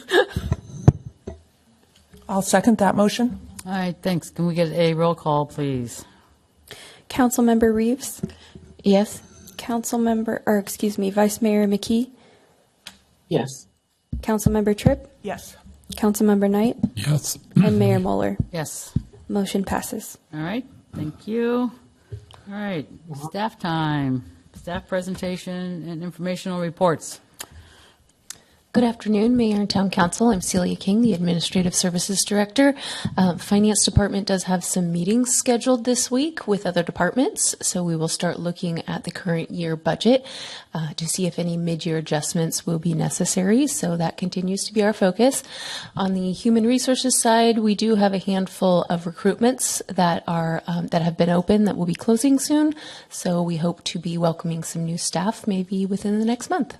I'll second that motion. All right, thanks. Can we get a roll call, please? Councilmember Reeves, Yes? Vice Mayor McKee, Yes. Councilmember Tripp, Yes. Councilmember Knight, Yes. and Mayor Moeller. Yes. Motion passes. All right, thank you. All right, staff time, staff presentation and informational reports. Good afternoon, Mayor and Town Council. I'm Celia King, the Administrative Services Director. Finance Department does have some meetings scheduled this week with other departments, so we will start looking at the current year budget to see if any mid-year adjustments will be necessary, so that continues to be our focus. On the human resources side, we do have a handful of recruitments that are that have been open that will be closing soon, so we hope to be welcoming some new staff maybe within the next month.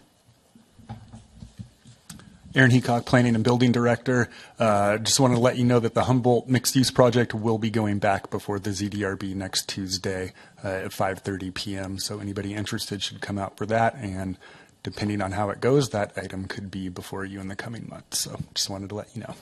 Aaron Heacock, Planning and Building Director. Just wanted to let you know that the Humboldt Mixed Use Project will be going back before the ZDRB next Tuesday at 5:30 p.m. So anybody interested should come out for that. And depending on how it goes, that item could be before you in the coming months. So just wanted to let you know.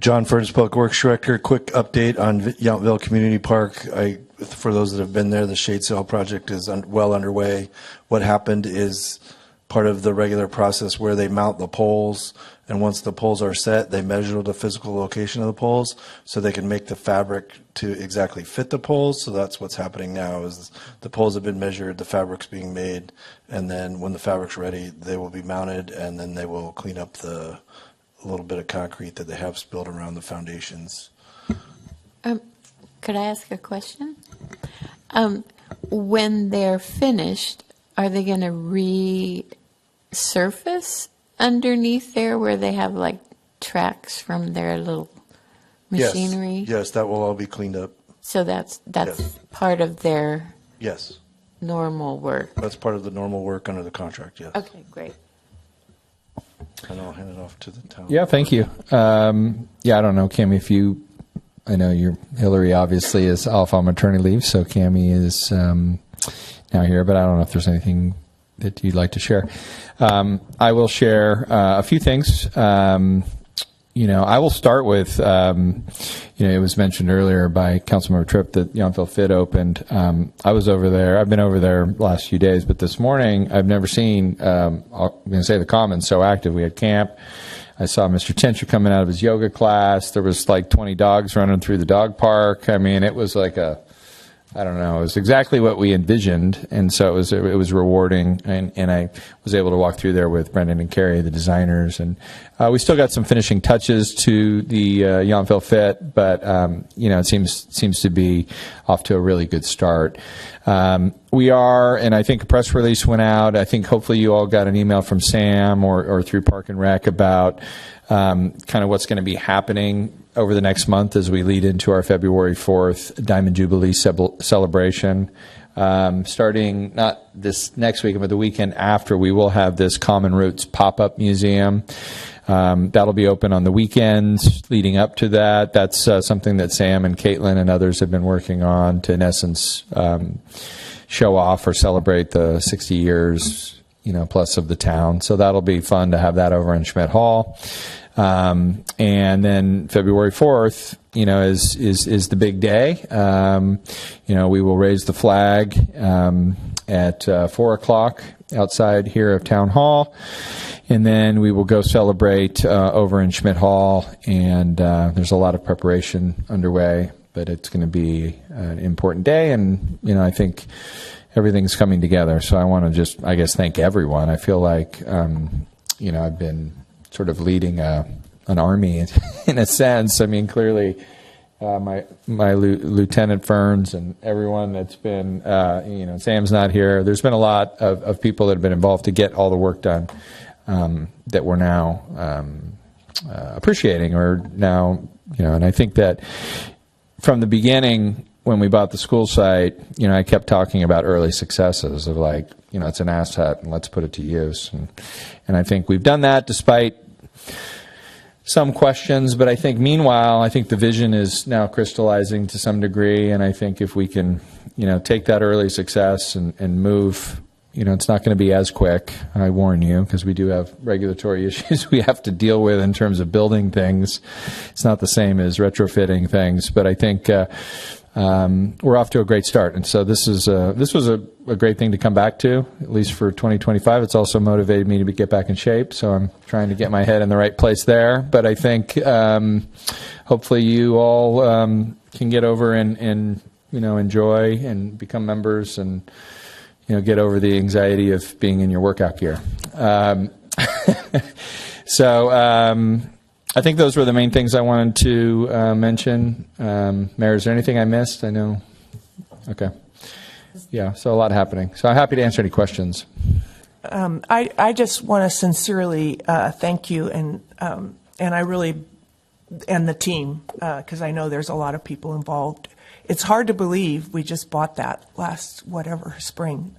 John Furnace, Public Works Director. Quick update on Yountville Community Park. For those that have been there, the shade sail project is well underway. What happened is part of the regular process where they mount the poles, and once the poles are set, they measure the physical location of the poles so they can make the fabric to exactly fit the poles. So that's what's happening now is the poles have been measured, the fabric's being made, and then when the fabric's ready, they will be mounted, and then they will clean up the little bit of concrete that they have spilled around the foundations. Could I ask a question? When they're finished, are they going to resurface underneath there where they have like tracks from their little machinery? Yes, that will all be cleaned up. So that's Yes. part of their Yes. normal work. That's part of the normal work under the contract, yes. Okay, great. And I'll hand it off to the town. Yeah, thank you. I don't know, Cami, I know Hillary obviously is off on maternity leave, so Cami is now here, but I don't know if there's anything that you'd like to share. I will share a few things. I will start with, it was mentioned earlier by Councilmember Tripp that Yountville Fit opened. I was over there. I've been over there the last few days, but this morning I've never seen, I'm going to say the Commons so active. We had camp. I saw Mr. Tincher coming out of his yoga class. There was like 20 dogs running through the dog park. I mean, it was like I don't know. It was exactly what we envisioned, and so it was rewarding. And I was able to walk through there with Brendan and Carrie, the designers, and we still got some finishing touches to the Yountville Fit, but it seems to be off to a really good start. We are, and I think a press release went out. I think hopefully you all got an email from Sam or through Park and Rec about kind of what's going to be happening over the next month as we lead into our February 4th Diamond Jubilee celebration. Starting not this next weekend, but the weekend after, we will have this Common Roots pop-up museum. That'll be open on the weekends leading up to that. That's something that Sam and Caitlin and others have been working on to, in essence, show off or celebrate the 60 years, plus of the town. So that'll be fun to have that over in Schmidt Hall. And then February 4th, is the big day. We will raise the flag at 4:00 outside here of Town Hall, and then we will go celebrate over in Schmidt Hall. And there's a lot of preparation underway, but it's going to be an important day. And I think everything's coming together. So I want to just, thank everyone. I feel like I've been sort of leading an army in a sense. I mean, clearly, my Lieutenant Ferns and everyone that's been, Sam's not here. There's been a lot of people that have been involved to get all the work done that we're now appreciating, or now, and I think that from the beginning, when we bought the school site, I kept talking about early successes of it's an asset and let's put it to use. And I think we've done that despite some questions, but I think meanwhile, I think the vision is now crystallizing to some degree, and I think if we can, take that early success and move, it's not going to be as quick, I warn you, because we do have regulatory issues we have to deal with in terms of building things. It's not the same as retrofitting things, but I think we're off to a great start, and so this was a great thing to come back to, at least for 2025. It's also motivated me to get back in shape, so I'm trying to get my head in the right place there. But I think hopefully you all can get over and enjoy and become members and get over the anxiety of being in your workout gear. I think those were the main things I wanted to mention. Mayor, is there anything I missed? I know. Okay. Yeah, so a lot happening. So I'm happy to answer any questions. I just want to sincerely thank you and I really and the team because I know there's a lot of people involved. It's hard to believe we just bought that last spring,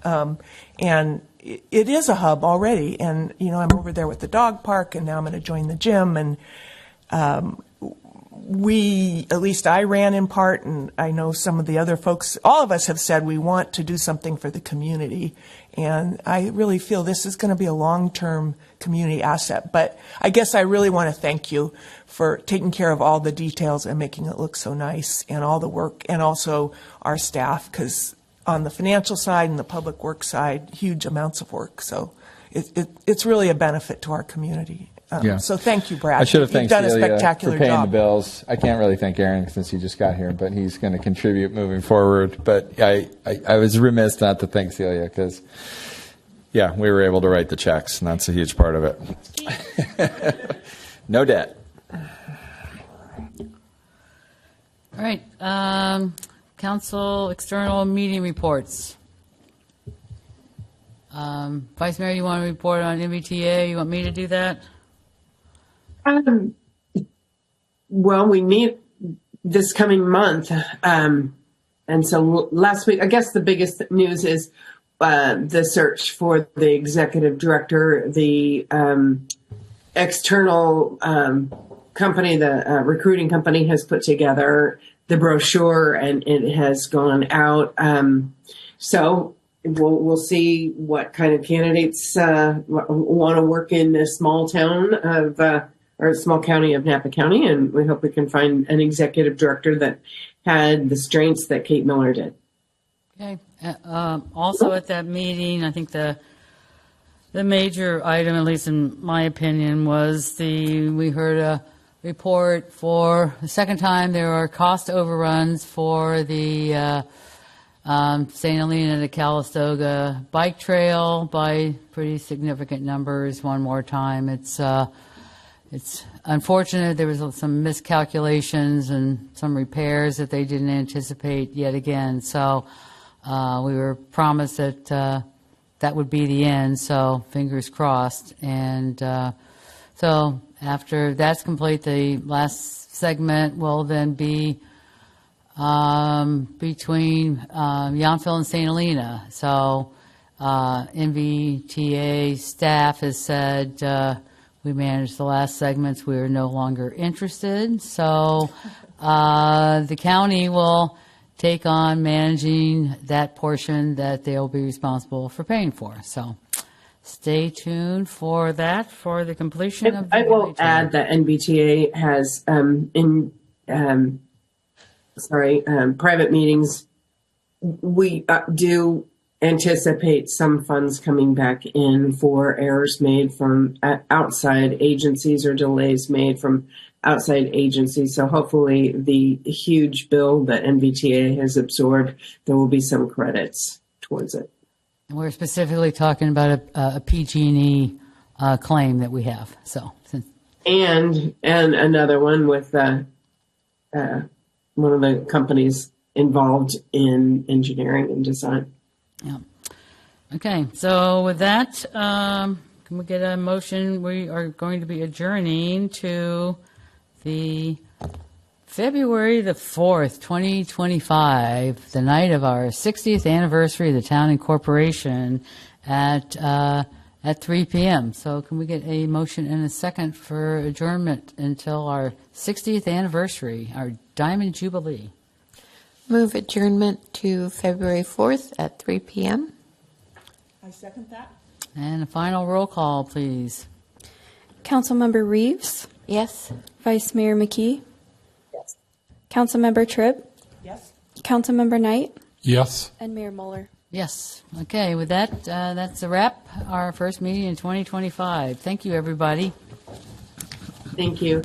and it is a hub already. And I'm over there with the dog park, and now I'm going to join the gym. And at least I ran in part, and I know some of the other folks, all of us have said we want to do something for the community. And I really feel this is going to be a long-term community asset. But I guess I really want to thank you for taking care of all the details and making it look so nice, and all the work, and also our staff, because on the financial side and the public works side, huge amounts of work. So it's really a benefit to our community. So thank you, Brad. I should have thanked You've done a Celia spectacular for paying job. the bills. I can't really thank Aaron since he just got here, but he's going to contribute moving forward. But I was remiss not to thank Celia because, we were able to write the checks, and that's a huge part of it. No debt. All right. Council external meeting reports. Vice Mayor, you want to report on MBTA? You want me to do that? Well, we meet this coming month. And so last week, I guess the biggest news is the search for the executive director, the external company, the recruiting company has put together the brochure and it has gone out. So we'll see what kind of candidates want to work in a small town or a small county of Napa County, and we hope we can find an executive director that had the strengths that Kate Miller did. Okay. Also at that meeting, I think the major item, at least in my opinion, was we heard a report for the second time there are cost overruns for the St. Helena to Calistoga bike trail by pretty significant numbers. One more time, it's unfortunate. There was some miscalculations and some repairs that they didn't anticipate yet again. So we were promised that that would be the end. So fingers crossed. And so after that's complete, the last segment will then be between Yountville and St. Helena. So MVTA staff has said we managed the last segments. We are no longer interested. So the county will take on managing that portion that they'll be responsible for paying for. So stay tuned for that, for the completion of the I will add that NBTA has private meetings. We do anticipate some funds coming back in for errors made from outside agencies or delays made from outside agencies. So hopefully the huge bill that NVTA has absorbed, there will be some credits towards it. And we're specifically talking about a PG&E claim that we have. So, and another one with one of the companies involved in engineering and design. Yeah. Okay. So with that, can we get a motion? We are going to be adjourning to the February the 4th, 2025, the night of our 60th anniversary of the town incorporation at at 3 p.m. So can we get a motion and a second for adjournment until our 60th anniversary, our Diamond Jubilee? Move adjournment to February 4th at 3 p.m. I second that. And a final roll call, please. Councilmember Reeves, Yes. Vice Mayor McKee, Yes. Councilmember Tripp, Yes. Councilmember Knight, Yes. and Mayor Mueller. Yes. Okay, with that, that's a wrap. Our first meeting in 2025. Thank you, everybody. Thank you.